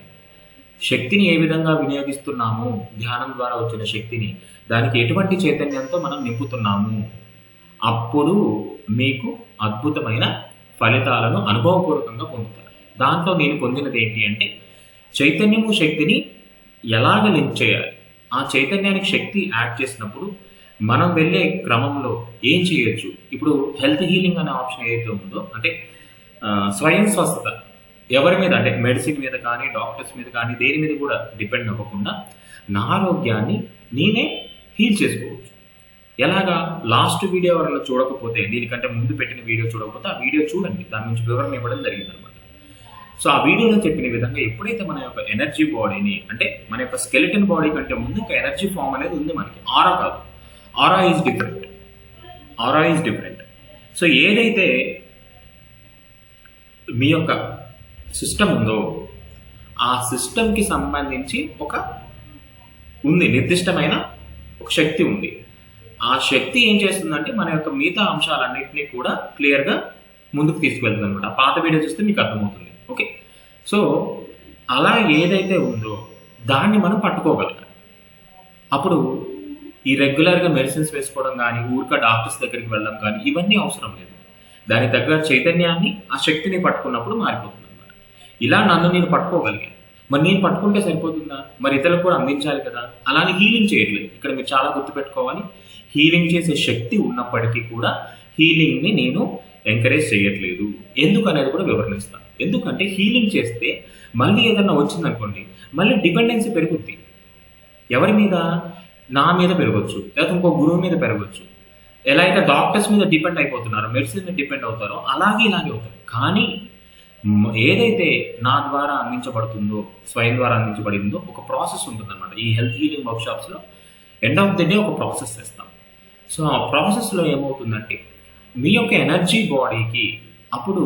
శక్తిని ఏ విధంగా వినియోగిస్తున్నాము, ధ్యానం ద్వారా వచ్చిన శక్తిని దానికి ఎటువంటి చైతన్యంతో మనం నింపుతున్నాము, అప్పుడు మీకు అద్భుతమైన ఫలితాలను అనుభవపూర్వకంగా పొందుతారు. దాంట్లో నేను పొందినది ఏంటి అంటే చైతన్యము శక్తిని ఎలాగ లింక్ చేయాలి. ఆ చైతన్యానికి శక్తి యాడ్ చేసినప్పుడు మనం వెళ్ళే క్రమంలో ఏం చేయొచ్చు. ఇప్పుడు హెల్త్ హీలింగ్ అనే ఆప్షన్ ఏదైతే ఉందో అంటే స్వయం స్వస్థత ఎవరి మీద అంటే మెడిసిన్ మీద కానీ డాక్టర్స్ మీద కానీ దేని మీద కూడా డిపెండ్ అవ్వకుండా నా ఆరోగ్యాన్ని నేనే హీల్ చేసుకోవచ్చు. ఎలాగా? లాస్ట్ వీడియో ఎవరైనా చూడకపోతే, దీనికంటే ముందు పెట్టిన వీడియో చూడకపోతే ఆ వీడియో చూడండి, దాని నుంచి వివరణ ఇవ్వడం జరిగింది అనమాట. సో ఆ వీడియోలో చెప్పిన విధంగా ఎప్పుడైతే మన యొక్క ఎనర్జీ బాడీని అంటే మన యొక్క స్కెలిటన్ బాడీ కంటే ముందు ఒక ఎనర్జీ ఫామ్ అనేది ఉంది మనకి. ఆరా కాదు, ఆరా ఈజ్ డిఫరెంట్. సో ఏదైతే మీ యొక్క సిస్టమ్ ఉందో ఆ సిస్టమ్కి సంబంధించి నిర్దిష్టమైన ఒక శక్తి ఉంది. ఆ శక్తి ఏం చేస్తుందంటే మన యొక్క మిగతా అంశాలన్నింటినీ కూడా క్లియర్గా ముందుకు తీసుకువెళ్తుంది అనమాట. ఆ పాత వీడియో చూస్తే మీకు అర్థమవుతుంది. ఓకే, సో అలా ఏదైతే ఉందో దాన్ని మనం పట్టుకోగలగాలి. అప్పుడు ఈ రెగ్యులర్గా మెడిసిన్స్ వేసుకోవడం కానీ ఊరిక డాక్టర్స్ దగ్గరికి వెళ్ళడం కానీ ఇవన్నీ అవసరం లేదు. దాని దగ్గర చైతన్యాన్ని, ఆ శక్తిని పట్టుకున్నప్పుడు మారిపోతుంది అనమాట. ఇలా నన్ను నేను పట్టుకోగలిగాను. మరి నేను పట్టుకుంటే సరిపోతుందా? మరి ఇతరులకు కూడా అందించాలి కదా. అలానే హీలింగ్ చేయట్లేదు. ఇక్కడ మీరు చాలా గుర్తుపెట్టుకోవాలి, హీలింగ్ చేసే శక్తి ఉన్నప్పటికీ కూడా హీలింగ్ని నేను ఎంకరేజ్ చేయట్లేదు. ఎందుకు అనేది కూడా వివరణిస్తాను. ఎందుకంటే హీలింగ్ చేస్తే మళ్ళీ ఏదన్నా వచ్చిందనుకోండి, మళ్ళీ డిపెండెన్సీ పెరుగుద్ది. ఎవరి మీద? నా మీద పెరగచ్చు, లేకపోతే ఇంకో గురువు మీద పెరగచ్చు. ఎలా అయితే డాక్టర్స్ మీద డిపెండ్ అయిపోతున్నారో, మెడిసిన్ మీద డిపెండ్ అవుతారో ఇలాగే అవుతారు. కానీ ఏదైతే నా ద్వారా అందించబడుతుందో, స్వయం ద్వారా అందించబడిందో ఒక ప్రాసెస్ ఉంటుందన్నమాట. ఈ హెల్త్ హీలింగ్ వర్క్షాప్స్లో ఎండ్ ఆఫ్ ది డే ఒక ప్రాసెస్ చేస్తాం. సో ఆ ప్రాసెస్లో ఏమవుతుందంటే మీ యొక్క ఎనర్జీ బాడీకి అప్పుడు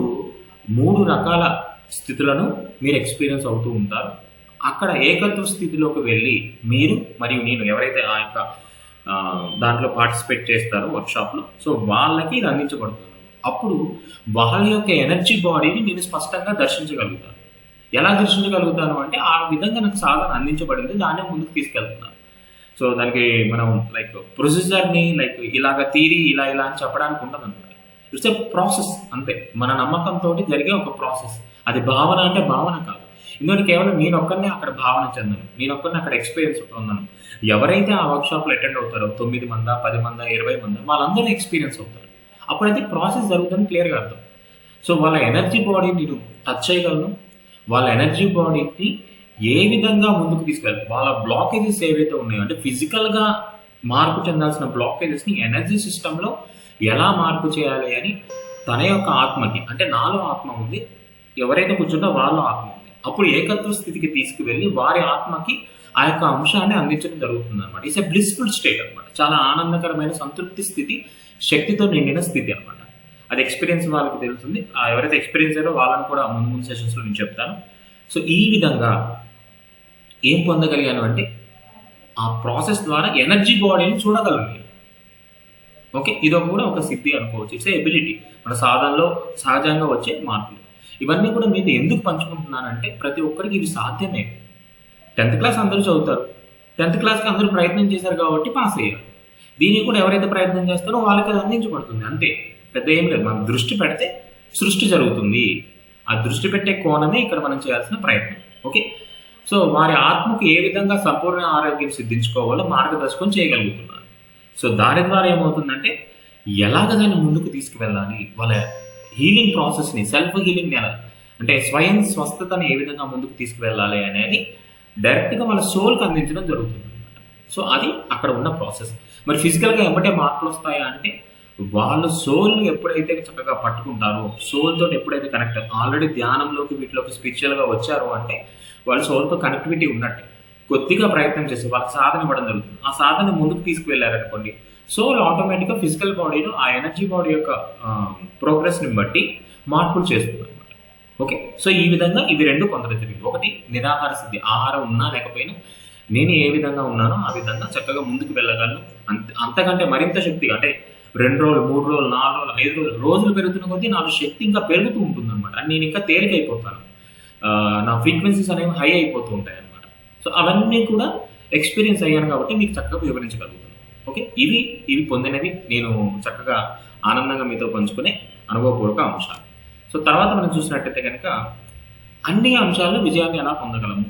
3 రకాల స్థితులను మీరు ఎక్స్పీరియన్స్ అవుతూ ఉంటారు. అక్కడ ఏకత్వ స్థితిలోకి వెళ్ళి మీరు మరియు నేను ఎవరైతే ఆ యొక్క దాంట్లో పార్టిసిపేట్ చేస్తారో వర్క్షాప్లో, సో వాళ్ళకి ఇది అందించబడుతుంది. అప్పుడు వాళ్ళ యొక్క ఎనర్జీ బాడీని నేను స్పష్టంగా దర్శించగలుగుతాను. ఎలా దర్శించగలుగుతాను అంటే ఆ విధంగా నాకు సాధన అందించబడింది, దాన్నే ముందుకు తీసుకెళ్తున్నాను. సో దానికి మనం ప్రొసీజర్ని ఇలాగ తీరి ఇలా అని చెప్పడానికి ఉండదు అనమాట. ఇట్స్ ఏ ప్రాసెస్ అంతే. మన నమ్మకంతో జరిగే ఒక ప్రాసెస్. అది భావన అంటే భావన కాదు. ఇందులో కేవలం నేనొక్కరినే అక్కడ భావన చెందను, నేనొక్కరిని అక్కడ ఎక్స్పీరియన్స్ పొందను. ఎవరైతే ఆ వర్క్షాప్లో అటెండ్ అవుతారో 9 మంది, 10 మంది, 20 మంది, వాళ్ళందరూ ఎక్స్పీరియన్స్ అవుతారు. అప్పుడైతే ప్రాసెస్ జరుగుతుందని క్లియర్గా అర్థం. సో వాళ్ళ ఎనర్జీ బాడీని నేను టచ్ చేయగలను. వాళ్ళ ఎనర్జీ బాడీని ఏ విధంగా ముందుకు తీసుకెళ్ళాలి, వాళ్ళ బ్లాకేజెస్ ఏవైతే ఉన్నాయో అంటే ఫిజికల్గా మార్పు చెందాల్సిన బ్లాకేజెస్ని ఎనర్జీ సిస్టంలో ఎలా మార్పు చేయాలి అని తన యొక్క ఆత్మకి, అంటే నాలో ఆత్మ ఉంది, ఎవరైతే కూర్చుంటో వాళ్ళ ఆత్మ ఉంది, అప్పుడు ఏకత్వ స్థితికి తీసుకువెళ్ళి వారి ఆత్మకి ఆ యొక్క అంశాన్ని అందించడం జరుగుతుంది అనమాట. ఇట్స్ ఎ బ్లిస్ఫుల్ స్టేట్ అనమాట. చాలా ఆనందకరమైన సంతృప్తి స్థితి, శక్తితో నిండిన స్థితి అనమాట. అది ఎక్స్పీరియన్స్ వాళ్ళకి తెలుస్తుంది. ఎవరైతే ఎక్స్పీరియన్స్ అయ్యారో వాళ్ళని కూడా ముందు ముందు సెషన్స్లో నేను చెప్తాను. సో ఈ విధంగా ఏం పొందగలిగాను అంటే ఆ ప్రాసెస్ ద్వారా ఎనర్జీ బాడీని చూడగలను. ఓకే, ఇదో కూడా ఒక సిద్ధి అనుకోవచ్చు. ఇట్స్ ఎబిలిటీ, మన సాధనలో సహజంగా వచ్చే మార్పులు. ఇవన్నీ కూడా మీతో ఎందుకు పంచుకుంటున్నానంటే ప్రతి ఒక్కరికి ఇవి సాధ్యమే. 10th క్లాస్ అందరూ చదువుతారు, 10th క్లాస్కి అందరూ ప్రయత్నం చేశారు కాబట్టి పాస్ అయ్యారు. దీనికి కూడా ఎవరైతే ప్రయత్నం చేస్తారో వాళ్ళకి అది అందించబడుతుంది. అంతే, పెద్ద ఏం లేదు. మనం దృష్టి పెడితే సృష్టి జరుగుతుంది. ఆ దృష్టి పెట్టే కోణమే ఇక్కడ మనం చేయాల్సిన ప్రయత్నం. ఓకే, సో వారి ఆత్మకు ఏ విధంగా సంపూర్ణ ఆరోగ్యం సిద్ధించుకోవాలో మార్గదర్శకం చేయగలుగుతున్నారు. సో దాని ద్వారా ఏమవుతుందంటే ఎలాగ దాన్ని ముందుకు తీసుకువెళ్ళాలి, వాళ్ళ హీలింగ్ ప్రాసెస్ని, సెల్ఫ్ హీలింగ్ ఎలా అంటే స్వయం స్వస్థతని ఏ విధంగా ముందుకు తీసుకువెళ్ళాలి అనేది డైరెక్ట్గా వాళ్ళ సోల్కి అందించడం జరుగుతుంది అనమాట. సో అది అక్కడ ఉన్న ప్రాసెస్. మరి ఫిజికల్గా ఎప్పటే మార్పులు వస్తాయా అంటే వాళ్ళు సోల్ని ఎప్పుడైతే చక్కగా పట్టుకుంటారో, సోల్ తోటి ఎప్పుడైతే కనెక్ట్ ఆల్రెడీ ధ్యానంలోకి వీటిలోకి స్పిరిచువల్గా వచ్చారో అంటే వాళ్ళ సోల్తో కనెక్టివిటీ ఉన్నట్టే. కొద్దిగా ప్రయత్నం చేసి వాళ్ళకి సాధన ఇవ్వడం జరుగుతుంది. ఆ సాధన ముందుకు తీసుకువెళ్ళారనుకోండి, సోల్ ఆటోమేటిక్గా ఫిజికల్ బాడీలో ఆ ఎనర్జీ బాడీ యొక్క ప్రోగ్రెస్ని బట్టి మార్పులు చేస్తుంది అనమాట. ఓకే, సో ఈ విధంగా ఇవి రెండు పొందడం జరిగింది. ఒకటి నిరాహార సిద్ధి, ఆహారం ఉన్నా లేకపోయినా నేను ఏ విధంగా ఉన్నానో ఆ విధంగా చక్కగా ముందుకు వెళ్ళగలను. అంతకంటే మరింత శక్తిగా అంటే 2 రోజులు, 3 రోజులు, 4 రోజులు, 5 రోజులు, రోజులు పెరుగుతున్న కొద్దీ నాకు శక్తి ఇంకా పెరుగుతూ ఉంటుంది అనమాట. అని నేను ఇంకా తేలికైపోతాను, నా ఫ్రీక్వెన్సీస్ అనేవి హై అయిపోతూ ఉంటాయి అనమాట. సో అవన్నీ కూడా ఎక్స్పీరియన్స్ అయ్యాను కాబట్టి మీకు చక్కగా వివరించగలుగుతాను. ఓకే, ఇవి పొందినవి నేను చక్కగా ఆనందంగా మీతో పంచుకునే అనుభవపూర్వక అంశాలు. సో తర్వాత మనం చూసినట్టయితే కనుక అన్ని అంశాల్లో విజయాన్ని ఎలా పొందగలము,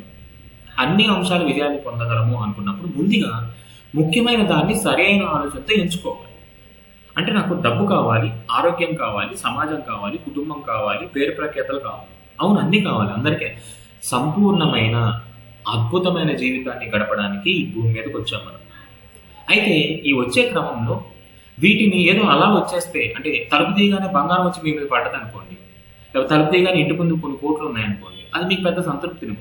అన్ని అంశాలు విజయాన్ని పొందగలము అనుకున్నప్పుడు ముందుగా ముఖ్యమైన దాన్ని సరైన ఆలోచనతో ఎంచుకోవాలి. అంటే నాకు డబ్బు కావాలి, ఆరోగ్యం కావాలి, సమాజం కావాలి, కుటుంబం కావాలి, పేరు ప్రఖ్యాతలు కావాలి. అవును, అన్నీ కావాలి అందరికీ. సంపూర్ణమైన అద్భుతమైన జీవితాన్ని గడపడానికి ఈ భూమి మీదకి వచ్చాం మనం. అయితే ఈ వచ్చే క్రమంలో వీటిని ఏదో అలా వచ్చేస్తే, అంటే తలుపు తీయగానే బంగారం వచ్చి మీ మీద పడ్డది అనుకోండి, లేకపోతే తలుపు తీయగానే ఇంటి ముందు కొన్ని కోట్లు ఉన్నాయనుకోండి, అది మీకు పెద్ద సంతృప్తిని.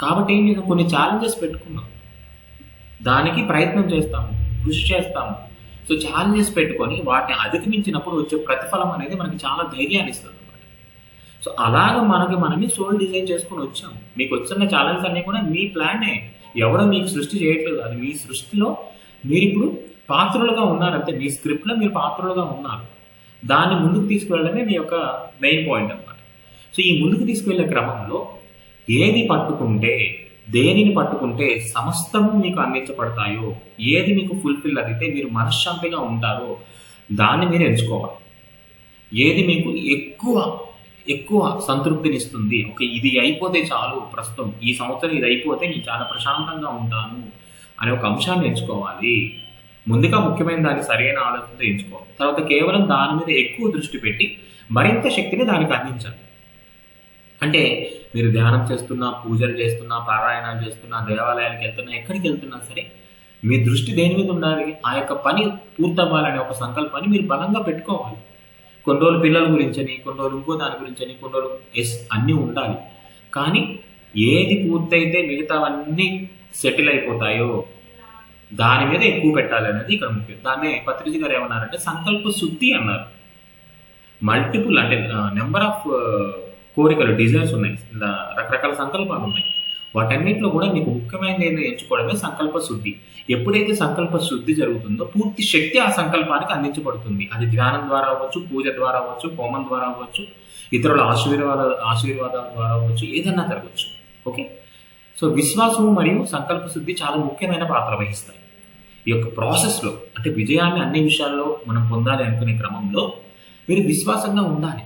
కాబట్టి నేను కొన్ని ఛాలెంజెస్ పెట్టుకున్నాం, దానికి ప్రయత్నం చేస్తాము, కృషి చేస్తాము. సో ఛాలెంజెస్ పెట్టుకొని వాటిని అధిగమించినప్పుడు వచ్చే ప్రతిఫలం అనేది మనకి చాలా ధైర్యాన్ని ఇస్తుంది అనమాట. సో అలాగ మనమే సోల్ డిజైన్ చేసుకొని వచ్చాము. మీకు వచ్చిన ఛాలెంజ్ అన్నీ కూడా మీ ప్లానే, ఎవరో మీకు సృష్టి చేయట్లేదు. అది మీ సృష్టిలో మీరు ఇప్పుడు పాత్రలుగా ఉన్నారంటే, మీ స్క్రిప్ట్లో మీరు పాత్రలుగా ఉన్నారు. దాన్ని ముందుకు తీసుకువెళ్ళడమే మీ యొక్క మెయిన్ పాయింట్ అనమాట. సో ఈ ముందుకు తీసుకువెళ్ళే క్రమంలో ఏది పట్టుకుంటే, దేనిని పట్టుకుంటే సమస్తము మీకు అందించబడతాయో, ఏది మీకు ఫుల్ఫిల్ అయితే మీరు మనశ్శాంతిగా ఉంటారో దాన్ని మీరు ఎంచుకోవాలి. ఏది మీకు ఎక్కువ సంతృప్తినిస్తుంది, ఓకే ఇది అయిపోతే చాలు, ప్రస్తుతం ఈ సంవత్సరం ఇది అయిపోతే నేను చాలా ప్రశాంతంగా ఉంటాను అనే ఒక అంశాన్ని ఎంచుకోవాలి. ముందుగా ముఖ్యమైన దాన్ని సరైన ఆలోచనతో ఎంచుకోవాలి. తర్వాత కేవలం దాని మీద ఎక్కువ దృష్టి పెట్టి మరింత శక్తిని దానికి అందించాలి. అంటే మీరు ధ్యానం చేస్తున్నా, పూజలు చేస్తున్నా, పారాయణాలు చేస్తున్నా, దేవాలయానికి వెళ్తున్నా, ఎక్కడికి వెళ్తున్నా సరే మీ దృష్టి దేని మీద ఉండాలి, ఆ యొక్క పని పూర్తవ్వాలనే ఒక సంకల్పాన్ని మీరు బలంగా పెట్టుకోవాలి. కొన్ని రోజులు పిల్లల గురించని, కొన్ని రోజులు ఇంకో దాని గురించని, కొన్ని రోజులు అన్నీ ఉండాలి. కానీ ఏది పూర్తయితే మిగతావన్నీ సెటిల్ అయిపోతాయో దాని మీద ఎక్కువ పెట్టాలి అనేది ఇక్కడ ముఖ్యం. దాన్నే పత్రిజీ గారు ఏమన్నారంటే సంకల్ప శుద్ధి అన్నారు. మల్టిపుల్ అంటే నెంబర్ ఆఫ్ కోరికలు, డిజైర్స్ ఉన్నాయి, రకరకాల సంకల్పాలు ఉన్నాయి. వాటన్నిటిలో కూడా మీకు ముఖ్యమైనది ఏదో ఎంచుకోవడమే సంకల్ప శుద్ధి. ఎప్పుడైతే సంకల్ప శుద్ధి జరుగుతుందో పూర్తి శక్తి ఆ సంకల్పానికి అందించబడుతుంది. అది ధ్యానం ద్వారా అవ్వచ్చు, పూజ ద్వారా అవ్వచ్చు, హోమం ద్వారా అవ్వచ్చు, ఇతరుల ఆశీర్వాదాల ద్వారా అవ్వచ్చు, ఏదన్నా జరగవచ్చు. ఓకే, సో విశ్వాసము మరియు సంకల్ప శుద్ధి చాలా ముఖ్యమైన పాత్ర వహిస్తాయి ఈ యొక్క ప్రాసెస్లో. అంటే విజయాన్ని అన్ని విషయాల్లో మనం పొందాలి అనుకునే క్రమంలో మీరు విశ్వాసంగా ఉండాలి.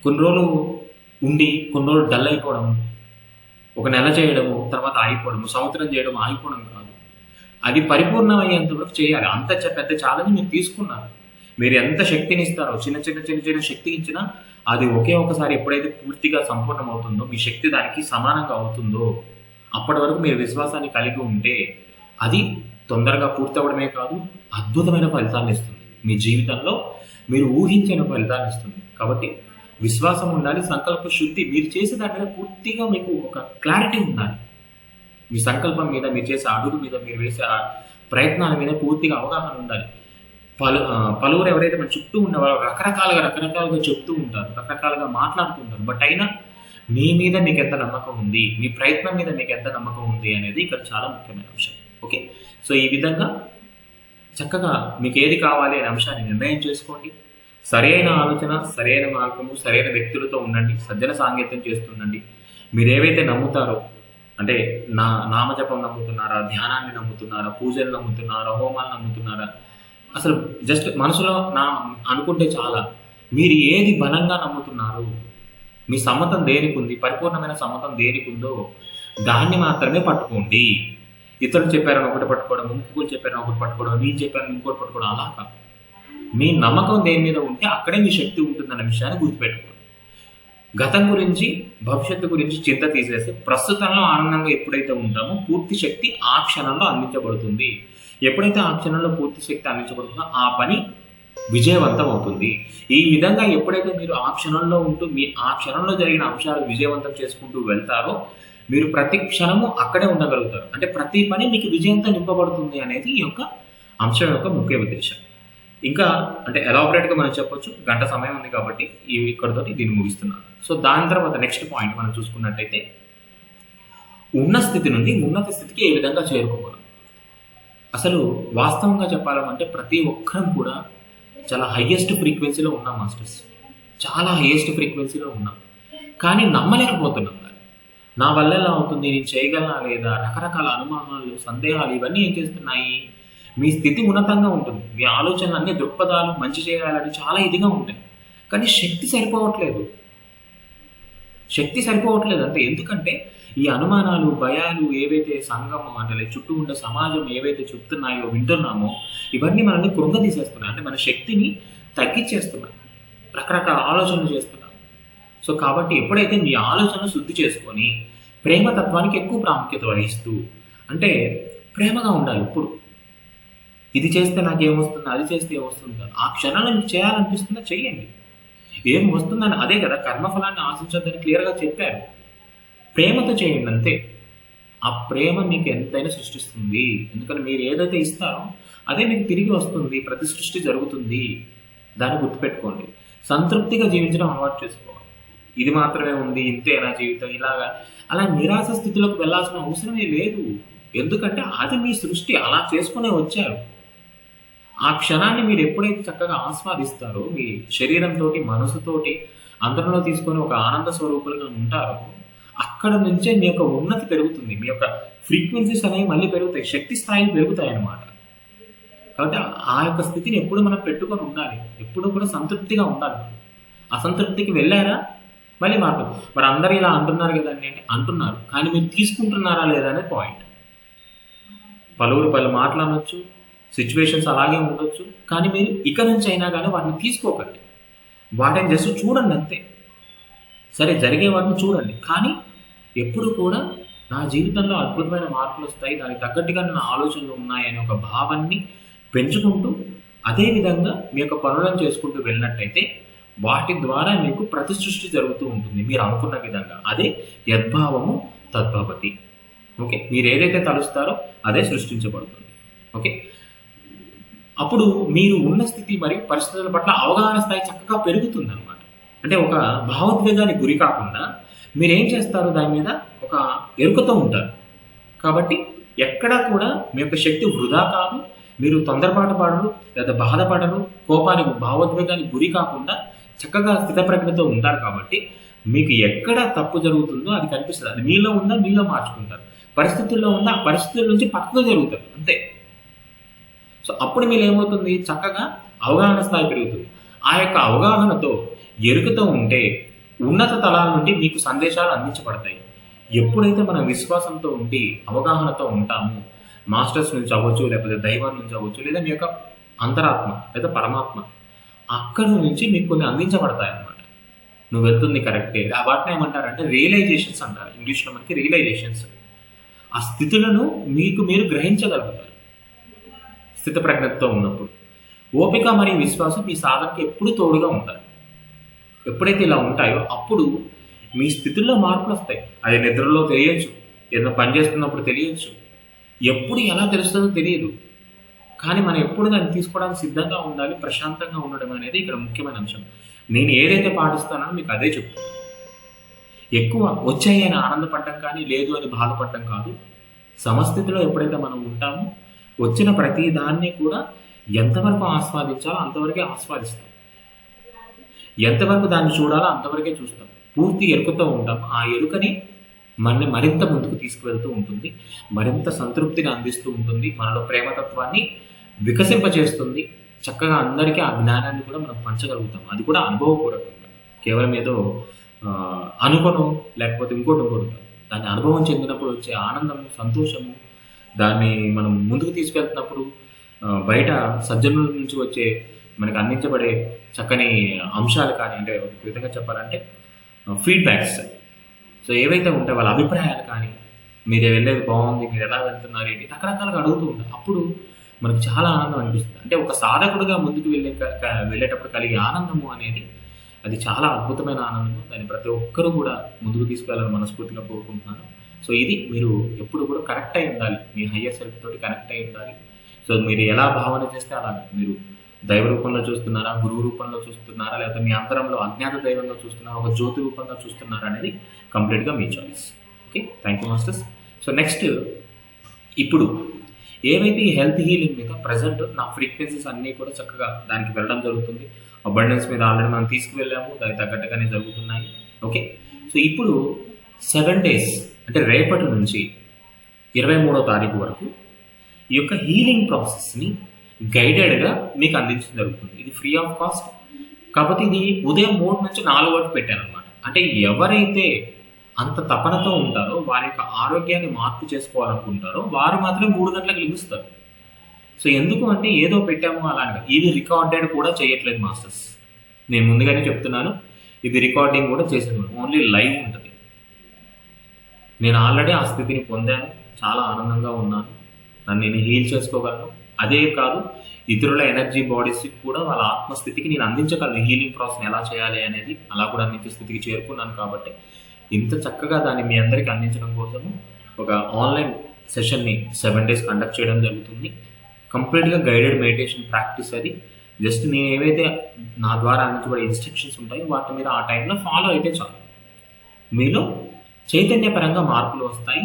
కొన్ని రోజులు ఉండి కొన్ని రోజులు డల్ అయిపోవడం, ఒక నెల చేయడము, తర్వాత ఆగిపోవడము, సంవత్సరం చేయడం, ఆగిపోవడం కాదు. అది పరిపూర్ణమయ్యేంత వరకు చేయాలి. అంత పెద్ద ఛాలెంజ్ మీరు తీసుకున్నారు. మీరు ఎంత శక్తిని ఇస్తారో, చిన్న శక్తి ఇచ్చినా అది ఒకే ఒకసారి ఎప్పుడైతే పూర్తిగా సంపూర్ణమవుతుందో, మీ శక్తి దానికి సమానంగా అవుతుందో, అప్పటి వరకు మీరు విశ్వాసాన్ని కలిగి ఉంటే అది తొందరగా పూర్తవడమే కాదు, అద్భుతమైన ఫలితాన్ని ఇస్తుంది. మీ జీవితంలో మీరు ఊహించిన ఫలితాన్ని ఇస్తుంది. కాబట్టి విశ్వాసం ఉండాలి, సంకల్ప శుద్ధి, మీరు చేసే దాని మీద పూర్తిగా మీకు ఒక క్లారిటీ ఉండాలి. మీ సంకల్పం మీద, మీరు చేసే అడుగు మీద, మీరు వేసే ప్రయత్నాల మీద పూర్తిగా అవగాహన ఉండాలి. పలువురు ఎవరైతే మన చుట్టూ ఉన్నవారు రకరకాలుగా చెప్తూ ఉంటారు, రకరకాలుగా మాట్లాడుతూ ఉంటారు. బట్ అయినా మీ మీద మీకు ఎంత నమ్మకం ఉంది, మీ ప్రయత్నం మీద మీకు ఎంత నమ్మకం ఉంది అనేది ఇక్కడ చాలా ముఖ్యమైన అంశం. ఓకే, సో ఈ విధంగా చక్కగా మీకు ఏది కావాలి అనే అంశాన్ని నిర్ణయం చేసుకోండి. సరైన ఆలోచన, సరైన మార్గము, సరైన వ్యక్తులతో ఉండండి, సజ్జన సాంగత్యం చేస్తుండండి. మీరు ఏవైతే నమ్ముతారో, అంటే నామజపం నమ్ముతున్నారా, ధ్యానాన్ని నమ్ముతున్నారా, పూజలు నమ్ముతున్నారా, హోమాలు నమ్ముతున్నారా, అసలు జస్ట్ మనసులో అనుకుంటే చాలా. మీరు ఏది బలంగా నమ్ముతున్నారు, మీ సమ్మతం దేనికి ఉంది, పరిపూర్ణమైన సమ్మతం దేనికి ఉందో దాన్ని మాత్రమే పట్టుకోండి. ఇతరులు చెప్పారని ఒకటి పట్టుకోవడం, ఇంకొకరు చెప్పారని ఒకటి పట్టుకోవడం, నేను చెప్పారని ఇంకోటి పట్టుకోవడం, అలా కాదు. మీ నమ్మకం దేని మీద ఉంటే అక్కడే మీ శక్తి ఉంటుందన్న విషయాన్ని గుర్తుపెట్టుకోండి. గతం గురించి, భవిష్యత్తు గురించి చింత తీసేసి ప్రస్తుతంలో ఆనందంగా ఎప్పుడైతే ఉంటామో పూర్తి శక్తి ఆ క్షణంలో అందించబడుతుంది. ఎప్పుడైతే ఆ క్షణంలో పూర్తి శక్తి అందించబడుతుందో ఆ పని విజయవంతం అవుతుంది. ఈ విధంగా ఎప్పుడైతే మీరు ఆ క్షణంలో ఉంటూ ఆ క్షణంలో జరిగిన అంశాలు విజయవంతం చేసుకుంటూ వెళ్తారో మీరు ప్రతి క్షణము అక్కడే ఉండగలుగుతారు. అంటే ప్రతి పని మీకు విజయంతో నింపబడుతుంది అనేది ఈ యొక్క అంశం యొక్క ముఖ్య ఉద్దేశం. ఇంకా అంటే ఎలాబరేట్గా మనం చెప్పొచ్చు, గంట సమయం ఉంది కాబట్టి ఇక్కడితోటి దీన్ని ముగిస్తున్నాను. సో దాని తర్వాత నెక్స్ట్ పాయింట్ మనం చూసుకున్నట్టయితే ఉన్న స్థితి నుండి ఉన్నత స్థితికి ఏ విధంగా చేరుకోవాలి. అసలు వాస్తవంగా చెప్పాలంటే ప్రతి ఒక్కరం కూడా చాలా హయ్యెస్ట్ ఫ్రీక్వెన్సీలో ఉన్నాం మాస్టర్స్, చాలా హయ్యెస్ట్ ఫ్రీక్వెన్సీలో ఉన్నాం. కానీ నమ్మలేకపోతున్నాం. నా వల్ల ఎలా అవుతుంది, నేను చేయగలనా లేదా, రకరకాల అనుమానాలు, సందేహాలు ఇవన్నీ ఏం చేస్తున్నాయి, మీ స్థితి ఉన్నతంగా ఉంటుంది, మీ ఆలోచనలు అన్ని దృక్పథాలు మంచి చేయాలని చాలా ఇదిగా ఉంటాయి. కానీ శక్తి సరిపోవట్లేదు అంటే ఎందుకంటే ఈ అనుమానాలు, భయాలు ఏవైతే సంఘం అంటే చుట్టూ ఉండే సమాజం ఏవైతే చెప్తున్నాయో, వింటున్నామో ఇవన్నీ మనల్ని కృంగదీసేస్తున్నాయి. అంటే మన శక్తిని తగ్గించేస్తున్నాయి, రకరకాల ఆలోచనలు చేస్తున్నాం. సో కాబట్టి ఎప్పుడైతే మీ ఆలోచనను శుద్ధి చేసుకొని ప్రేమతత్వానికి ఎక్కువ ప్రాముఖ్యత వహిస్తూ, అంటే ప్రేమగా ఉండాలి. ఇప్పుడు ఇది చేస్తే నాకు ఏమొస్తుంది, అది చేస్తే ఏమొస్తుంది, ఆ క్షణాన్ని మీకు చేయాలనిపిస్తుందా చెయ్యండి. ఏం వస్తుందని అదే కదా, కర్మఫలాన్ని ఆశించొద్దని క్లియర్గా చెప్పారు. ప్రేమతో చేయండి అంతే. ఆ ప్రేమ మీకు ఎంతైనా సృష్టిస్తుంది. ఎందుకంటే మీరు ఏదైతే ఇస్తారో అదే మీకు తిరిగి వస్తుంది, ప్రతి సృష్టి జరుగుతుంది. దాన్ని గుర్తుపెట్టుకోండి. సంతృప్తిగా జీవించడం అలవాటు చేసుకోవాలి. ఇది మాత్రమే ఉంది, ఇంతే నా జీవితం, ఇలాగా అలా నిరాశ స్థితిలోకి వెళ్ళాల్సిన అవసరమే లేదు. ఎందుకంటే అది మీ సృష్టి, అలా చేసుకునే వచ్చారు. ఆ క్షణాన్ని మీరు ఎప్పుడైతే చక్కగా ఆస్వాదిస్తారో, మీ శరీరంతో, మనసుతోటి అందరిలో తీసుకొని ఒక ఆనంద స్వరూపులుగా ఉంటారో, అక్కడ నుంచే మీ యొక్క ఉన్నతి పెరుగుతుంది. మీ యొక్క ఫ్రీక్వెన్సీస్ అనేవి మళ్ళీ పెరుగుతాయి, శక్తి స్థాయిలు పెరుగుతాయి అన్నమాట. కాబట్టి ఆ యొక్క స్థితిని ఎప్పుడు మనం పెట్టుకొని ఉండాలి, ఎప్పుడు కూడా సంతృప్తిగా ఉండాలి. అసంతృప్తికి వెళ్ళారా మళ్ళీ మాకు మరి అందరూ ఇలా అంటున్నారు కదండి అంటే అంటున్నారు, కానీ మీరు తీసుకుంటున్నారా లేదా అనే పాయింట్. పలు మాట్లాడవచ్చు, సిచ్యువేషన్స్ అలాగే ఉండొచ్చు, కానీ మీరు ఇక నుంచి అయినా కానీ వాటిని తీసుకోకండి. వాటిని జస్ట్ చూడండి అంతే. సరే జరిగే వాటిని చూడండి, కానీ ఎప్పుడు కూడా నా జీవితంలో అద్భుతమైన మార్పులు వస్తాయి, దానికి తగ్గట్టుగా నా ఆలోచనలు ఉన్నాయనే ఒక భావాన్ని పెంచుకుంటూ అదేవిధంగా మీ యొక్క పనులను చేసుకుంటూ వెళ్ళినట్టయితే వాటి ద్వారా మీకు ప్రతి సృష్టి జరుగుతూ ఉంటుంది మీరు అనుకున్న విధంగా. అదే యద్భావము తద్భవతి. ఓకే, మీరు ఏదైతే తలుస్తారో అదే సృష్టించబడుతుంది. ఓకే, అప్పుడు మీరు ఉన్న స్థితి మరియు పరిస్థితుల పట్ల అవగాహన స్థాయి చక్కగా పెరుగుతుంది అనమాట. అంటే ఒక భావోద్వేగానికి గురి కాకుండా మీరేం చేస్తారు, దాని మీద ఒక ఎరుకతో ఉంటారు. కాబట్టి ఎక్కడా కూడా మీ యొక్క శక్తి వృధా కాదు, మీరు తొందరపాటు పడరు లేదా బాధపడరు, కోపానికి భావోద్వేగానికి గురి కాకుండా చక్కగా స్థితప్రజ్ఞతో ఉంటారు. కాబట్టి మీకు ఎక్కడ తప్పు జరుగుతుందో అది కనిపిస్తుంది. అది మీలో ఉందా మీలో మార్చుకుంటారు, పరిస్థితుల్లో ఉందా ఆ పరిస్థితుల నుంచి పక్కకు జరుగుతారు అంతే. సో అప్పుడు మీరు ఏమవుతుంది, చక్కగా అవగాహన స్థాయి పెరుగుతుంది. ఆ యొక్క అవగాహనతో ఎరుకతో ఉంటే ఉన్నత తలాల నుండి మీకు సందేశాలు అందించబడతాయి. ఎప్పుడైతే మనం విశ్వాసంతో ఉండి అవగాహనతో ఉంటామో, మాస్టర్స్ నుంచి అవ్వచ్చు, లేకపోతే దైవం నుంచి అవ్వచ్చు, లేదా మీ యొక్క అంతరాత్మ లేదా పరమాత్మ, అక్కడి నుంచి మీకు కొన్ని అందించబడతాయి అన్నమాట. నువ్వు వెళ్తుంది కరెక్టే. వాటిని ఏమంటారంటే రియలైజేషన్స్ అంటారు ఇంగ్లీష్లో, మనకి రియలైజేషన్స్. ఆ స్థితులను మీకు మీరు గ్రహించగలుగుతారు స్థితప్రజ్ఞతతో ఉన్నప్పుడు. ఓపిక మరియు విశ్వాసం మీ సాధనకి ఎప్పుడు తోడుగా ఉంటాయి. ఎప్పుడైతే ఇలా ఉంటాయో అప్పుడు మీ స్థితుల్లో మార్పులు వస్తాయి. అది నిద్రలో తెలియచ్చు, ఏదైనా పని చేస్తున్నప్పుడు తెలియచ్చు, ఎప్పుడు ఎలా తెలుస్తుందో తెలియదు. కానీ మనం ఎప్పుడు దాన్ని తీసుకోవడానికి సిద్ధంగా ఉండాలి, ప్రశాంతంగా ఉండడం అనేది ఇక్కడ ముఖ్యమైన అంశం. నేను ఏదైతే పాటిస్తానో మీకు అదే చెప్తాను. ఎక్కువ వచ్చాయి అని ఆనందపడటం కానీ లేదు అని బాధపడటం కాదు. సమస్థితిలో ఎప్పుడైతే మనం ఉంటామో వచ్చిన ప్రతి దాన్ని కూడా ఎంతవరకు ఆస్వాదించాలో అంతవరకే ఆస్వాదిస్తాం, ఎంతవరకు దాన్ని చూడాలో అంతవరకే చూస్తాం. పూర్తి ఎరుకతో ఉంటాం. ఆ ఎరుకని మనల్ని మరింత ముందుకు తీసుకువెళ్తూ ఉంటుంది, మరింత సంతృప్తిని అందిస్తూ ఉంటుంది, మనలో ప్రేమతత్వాన్ని వికసింపచేస్తుంది. చక్కగా అందరికీ ఆ జ్ఞానాన్ని కూడా మనం పంచగలుగుతాం. అది కూడా అనుభవపూర్వకంగా, కేవలం ఏదో అనుకోను లేకపోతే ఇంకోటి కాదు. దాన్ని అనుభవం చెందినప్పుడు వచ్చే ఆనందము, సంతోషము, దాన్ని మనం ముందుకు తీసుకెళ్తున్నప్పుడు బయట సజ్జనుల నుంచి వచ్చే మనకు అందించబడే చక్కని అంశాలు కానీ, అంటే ఒక విధంగా చెప్పాలంటే ఫీడ్బ్యాక్స్, సో ఏవైతే ఉంటాయో వాళ్ళ అభిప్రాయాలు కానీ, మీరు వెళ్ళేది బాగుంది, మీరు ఎలా వెళ్తున్నారు ఏంటి, రకరకాలుగా అడుగుతూ ఉంటారు. అప్పుడు మనకు చాలా ఆనందం అనిపిస్తుంది. అంటే ఒక సాధకుడుగా ముందుకు వెళ్ళేటప్పుడు కలిగే ఆనందము అనేది అది చాలా అద్భుతమైన ఆనందము. దాన్ని ప్రతి ఒక్కరూ కూడా ముందుకు తీసుకెళ్ళాలని మనస్ఫూర్తిగా కోరుకుంటున్నాను. సో ఇది మీరు ఎప్పుడు కూడా కనెక్ట్ అయి ఉండాలి, మీ హయ్యర్ సెల్ఫ్ తోటి కనెక్ట్ అయి ఉండాలి. సో మీరు ఎలా భావన చేస్తే అలాగే, మీరు దైవ రూపంలో చూస్తున్నారా, గురువు రూపంలో చూస్తున్నారా, లేకపోతే మీ అంతరంలో అజ్ఞాత దైవంగా చూస్తున్నారా, ఒక జ్యోతి రూపంగా చూస్తున్నారా అనేది కంప్లీట్గా మీ choice. Okay, thank you masters. So next, ఇప్పుడు ఏవైతే ఈ హెల్త్ హీలింగ్ మీద ప్రజెంట్ నా ఫ్రీక్వెన్సీస్ అన్నీ కూడా చక్కగా దానికి వెళ్ళడం జరుగుతుంది. అబండెన్స్ మీద ఆల్రెడీ మనం తీసుకువెళ్ళాము, దానికి తగ్గట్టుగానే జరుగుతున్నాయి. ఓకే, సో ఇప్పుడు 7 days అంటే రేపటి నుంచి 23వ తారీఖు వరకు ఈ యొక్క హీలింగ్ ప్రాసెస్ని గైడెడ్గా మీకు అందించడం జరుగుతుంది. ఇది ఫ్రీ ఆఫ్ కాస్ట్. కాకపోతే ఇది ఉదయం 3 నుంచి 4 వరకు పెట్టాను అనమాట. అంటే ఎవరైతే అంత తపనతో ఉంటారో, వారి యొక్క ఆరోగ్యాన్ని మార్పు చేసుకోవాలనుకుంటారో వారు మాత్రమే 3 గంటలకు లెగుస్తారు. సో ఎందుకు అంటే ఏదో పెట్టాము అలాగే, ఇది రికార్డెడ్ కూడా చేయట్లేదు మాస్టర్స్. నేను ముందుగానే చెప్తున్నాను, ఇది రికార్డింగ్ కూడా చేసేది ఓన్లీ లైవ్ ఉంటుంది. నేను ఆల్రెడీ ఆ స్థితిని పొందాను, చాలా ఆనందంగా ఉన్నాను, నన్ను నేను హీల్ చేసుకోగలను. అదే కాదు, ఇతరుల ఎనర్జీ బాడీస్కి కూడా వాళ్ళ ఆత్మస్థితికి నేను అందించగలను. హీలింగ్ ప్రాసెస్ ఎలా చేయాలి అనేది అలా కూడా అందించే స్థితికి చేరుకున్నాను. కాబట్టి ఇంత చక్కగా దాన్ని మీ అందరికీ అందించడం కోసము ఒక ఆన్లైన్ సెషన్ని 7 days కండక్ట్ చేయడం జరుగుతుంది. కంప్లీట్గా గైడెడ్ మెడిటేషన్ ప్రాక్టీస్. అది జస్ట్ నేను ఏవైతే నా ద్వారా అందించబడే ఇన్స్ట్రక్షన్స్ ఉంటాయో వాటి మీద ఆ టైంలో ఫాలో అయితే చాలు, మీలో చైతన్యపరంగా మార్పులు వస్తాయి.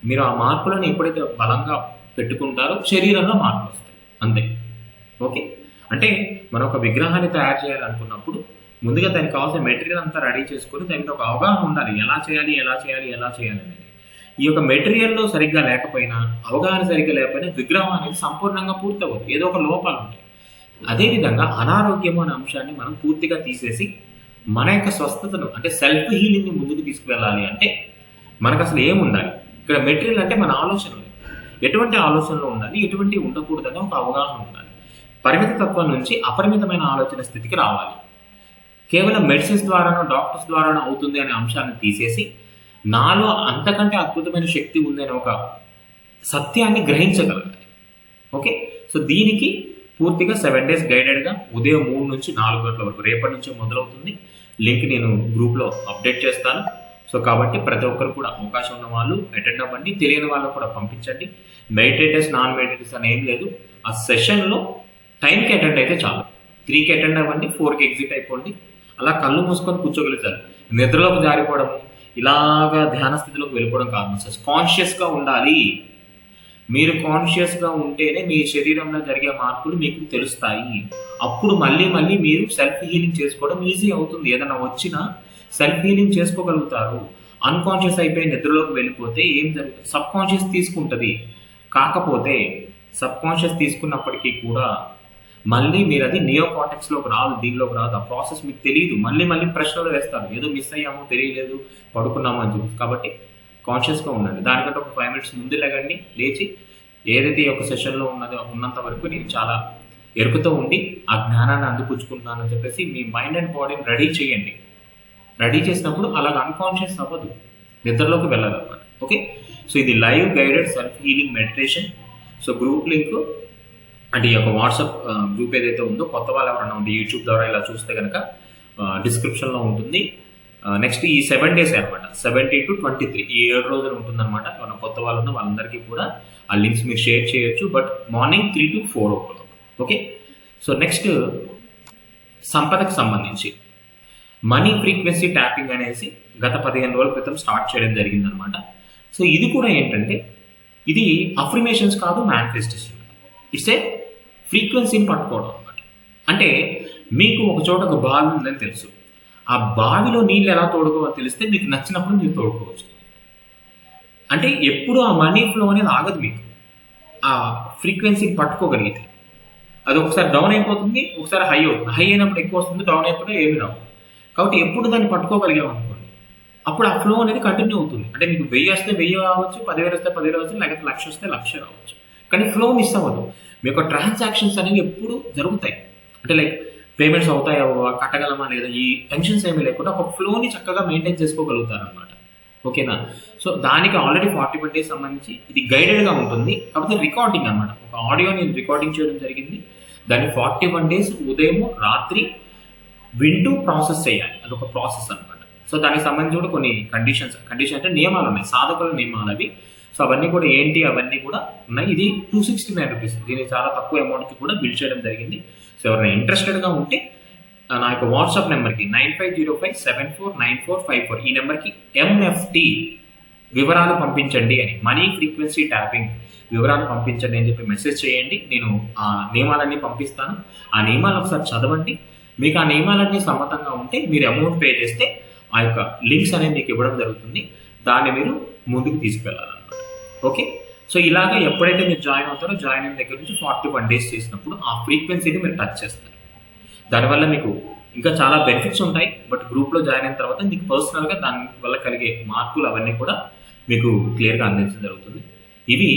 మీరు ఆ మార్పులను ఎప్పుడైతే బలంగా పెట్టుకుంటారో శరీరంలో మార్పులు వస్తాయి, అంతే. ఓకే, అంటే మనం ఒక విగ్రహాన్ని తయారు చేయాలనుకున్నప్పుడు ముందుగా దానికి కావాల్సిన మెటీరియల్ అంతా రెడీ చేసుకొని దానికి ఒక అవగాహన ఉండాలి, ఎలా చేయాలి అనేది. ఈ యొక్క మెటీరియల్లో సరిగ్గా లేకపోయినా, అవగాహన సరిగ్గా లేకపోయినా విగ్రహం అనేది సంపూర్ణంగా పూర్తవదు, ఏదో ఒక లోపాలు ఉంటాయి. అదేవిధంగా అనారోగ్యం అనే అంశాన్ని మనం పూర్తిగా తీసేసి మన యొక్క స్వస్థతను అంటే సెల్ఫ్ హీలింగ్ని ముందుకు తీసుకువెళ్ళాలి. అంటే మనకు అసలు ఏముండాలి ఇక్కడ? మెటీరియల్ అంటే మన ఆలోచనలు, ఎటువంటి ఆలోచనలు ఉండాలి, ఎటువంటి ఉండకూడదని ఒక అవగాహన ఉండాలి. పరిమిత తత్వం నుంచి అపరిమితమైన ఆలోచన స్థితికి రావాలి. కేవలం మెడిసిన్స్ ద్వారానో డాక్టర్స్ ద్వారానో అవుతుంది అనే అంశాన్ని తీసేసి నాలో అంతకంటే అద్భుతమైన శక్తి ఉంది అనే ఒక సత్యాన్ని గ్రహించగలగాలి. ఓకే, సో దీనికి పూర్తిగా 7 days గైడెడ్గా ఉదయం 3 నుంచి 4 గంటల వరకు రేపటి నుంచే మొదలవుతుంది. లింక్ నేను గ్రూప్లో అప్డేట్ చేస్తాను. సో కాబట్టి ప్రతి ఒక్కరు కూడా అవకాశం ఉన్న వాళ్ళు అటెండ్ అవ్వండి, తెలియని వాళ్ళకు కూడా పంపించండి. మెడిటేటర్స్ నాన్ మెడిటేటర్స్ అని ఏం లేదు. ఆ సెషన్లో టైంకి అటెండ్ అయితే చాలు. 3కి అటెండ్ అవ్వండి, 4కి ఎగ్జిట్ అయిపోండి. అలా కళ్ళు మూసుకొని కూర్చోగలుగుతారు. నిద్రలోకి జారిపోవడము, ఇలాగా ధ్యాన స్థితిలోకి వెళ్ళిపోవడం కాదు సార్. కాన్షియస్గా ఉండాలి. మీరు కాన్షియస్గా ఉంటేనే మీ శరీరంలో జరిగే మార్పులు మీకు తెలుస్తాయి. అప్పుడు మళ్ళీ మీరు సెల్ఫ్ హీలింగ్ చేసుకోవడం ఈజీ అవుతుంది. ఏదైనా వచ్చినా సెల్ఫ్ హీలింగ్ చేసుకోగలుగుతారు. అన్కాన్షియస్ అయిపోయి నిద్రలోకి వెళ్ళిపోతే ఏం జరుగుతుంది? సబ్ కాన్షియస్ తీసుకుంటుంది. కాకపోతే సబ్ కాన్షియస్ తీసుకున్నప్పటికీ కూడా మళ్ళీ మీరు అది నియోకార్టెక్స్లోకి రాదు, దీనిలోకి రాదు. ఆ ప్రాసెస్ మీకు తెలియదు. మళ్ళీ ప్రశ్నలు వేస్తారు, ఏదో మిస్ అయ్యామో తెలియలేదు, పడుకున్నామో అని చెప్పి. కాబట్టి కాన్షియస్గా ఉండండి. దానికంటే ఒక 5 minutes ముందు లేగండి, లేచి ఏదైతే ఈ యొక్క సెషన్లో ఉన్నంత వరకు నేను చాలా ఎరుకుతో ఉండి ఆ జ్ఞానాన్ని అందిపుచ్చుకుంటున్నానని చెప్పేసి మీ మైండ్ అండ్ బాడీని రెడీ చేయండి. రెడీ చేసినప్పుడు అలాగ అన్కాన్షియస్ అవ్వదు, నిద్రలోకి వెళ్ళదు అన్నమాట. ఓకే, సో ఇది live guided self healing meditation. So group link అంటే ఈ యొక్క వాట్సాప్ గ్రూప్ ఏదైతే ఉందో, కొత్త వాళ్ళు ఎవరైనా ఉంటే యూట్యూబ్ ద్వారా ఇలా చూస్తే కనుక డిస్క్రిప్షన్లో ఉంటుంది. నెక్స్ట్ ఈ 7 డేస్ అనమాట, 17 to 23 ఈ 7 రోజులు ఉంటుందన్నమాట. మన కొత్త వాళ్ళు ఉన్న వాళ్ళందరికీ కూడా ఆ లింక్స్ మీరు షేర్ చేయొచ్చు, but morning 3 to 4 o'clock. Okay, so next సంపదకు సంబంధించి మనీ ఫ్రీక్వెన్సీ ట్యాపింగ్ అనేసి గత 15 రోజుల క్రితం స్టార్ట్ చేయడం జరిగిందనమాట. సో ఇది కూడా ఏంటంటే ఇది అఫర్మేషన్స్ కాదు, మేనిఫెస్టేషన్. ఇట్స్ ఏ ఫ్రీక్వెన్సీని పట్టుకోవడం అనమాట. అంటే మీకు ఒక చోట ఒక బావి ఉందని తెలుసు, ఆ బావిలో నీళ్ళు ఎలా తోడుకోవాలో తెలిస్తే మీకు నచ్చినప్పుడు మీరు తోడుకోవచ్చు. అంటే ఎప్పుడు ఆ మనీ ఫ్లో అనేది ఆగదు, మీకు ఆ ఫ్రీక్వెన్సీని పట్టుకోగలిగితే. అది ఒకసారి డౌన్ అయిపోతుంది, ఒకసారి హై అవుతుంది. హై అయినప్పుడు ఎక్కువ వస్తుంది, డౌన్ అయిపోతే ఏమి రావు. కాబట్టి ఎప్పుడు దాన్ని పట్టుకోగలిగాం అనుకోండి, అప్పుడు ఆ ఫ్లో అనేది కంటిన్యూ అవుతుంది. అంటే మీకు 1000 వస్తే 1000 రావచ్చు, 10,000 వస్తే 10,000 రావచ్చు, లేకపోతే 1,00,000 వస్తే 1,00,000 రావచ్చు. కానీ ఫ్లో మిస్ అవ్వదు. మీ యొక్క ట్రాన్సాక్షన్స్ అనేవి ఎప్పుడు జరుగుతాయి. అంటే లైక్ పేమెంట్స్ అవుతాయా, కట్టగలమా లేదా, ఈ టెన్షన్స్ ఏమీ లేకుండా ఒక ఫ్లోని చక్కగా మెయింటైన్ చేసుకోగలుగుతారు అనమాట. ఓకేనా? సో దానికి ఆల్రెడీ 41 days సంబంధించి ఇది గైడెడ్గా ఉంటుంది. కాకపోతే రికార్డింగ్ అనమాట, ఒక ఆడియో నేను రికార్డింగ్ చేయడం జరిగింది. దాన్ని 41 days ఉదయం రాత్రి వింటూ ప్రాసెస్ చేయాలి. అదొక ప్రాసెస్ అనమాట. సో దానికి సంబంధించి కూడా కొన్ని కండిషన్ అంటే నియమాలు ఉన్నాయి, సాధకుల నియమాలు అవి. సో అవన్నీ కూడా ఏంటి, అవన్నీ కూడా ఉన్నాయి. ఇది 269 rupees, దీన్ని చాలా తక్కువ అమౌంట్కి కూడా బిల్ చేయడం జరిగింది. సో ఎవరైనా ఇంట్రెస్టెడ్గా ఉంటే నా యొక్క వాట్సాప్ నెంబర్కి 9505749454 ఈ నెంబర్కి MFT వివరాలు పంపించండి అని, మనీ ఫ్రీక్వెన్సీ ట్యాపింగ్ వివరాలు పంపించండి అని చెప్పి మెసేజ్ చేయండి. నేను ఆ నియమాలన్నీ పంపిస్తాను. ఆ నియమాలు ఒకసారి చదవండి. మీకు ఆ నియమాలన్నీ సమ్మతంగా ఉంటే మీరు అమౌంట్ పే చేస్తే ఆ యొక్క లింక్స్ అనేవి మీకు ఇవ్వడం జరుగుతుంది. దాన్ని మీరు ముందుకు తీసుకెళ్ళాలన్నమాట. ఓకే, సో ఇలాగే ఎప్పుడైతే మీరు జాయిన్ అవుతారో, జాయిన్ అయిన దగ్గర నుంచి 41 days చేసినప్పుడు ఆ ఫ్రీక్వెన్సీని మీరు టచ్ చేస్తారు. దానివల్ల మీకు ఇంకా చాలా బెనిఫిట్స్ ఉంటాయి. బట్ గ్రూప్లో జాయిన్ అయిన తర్వాత మీకు పర్సనల్గా దానివల్ల కలిగే మార్పులు అవన్నీ కూడా మీకు క్లియర్గా అందించడం జరుగుతుంది. ఇవి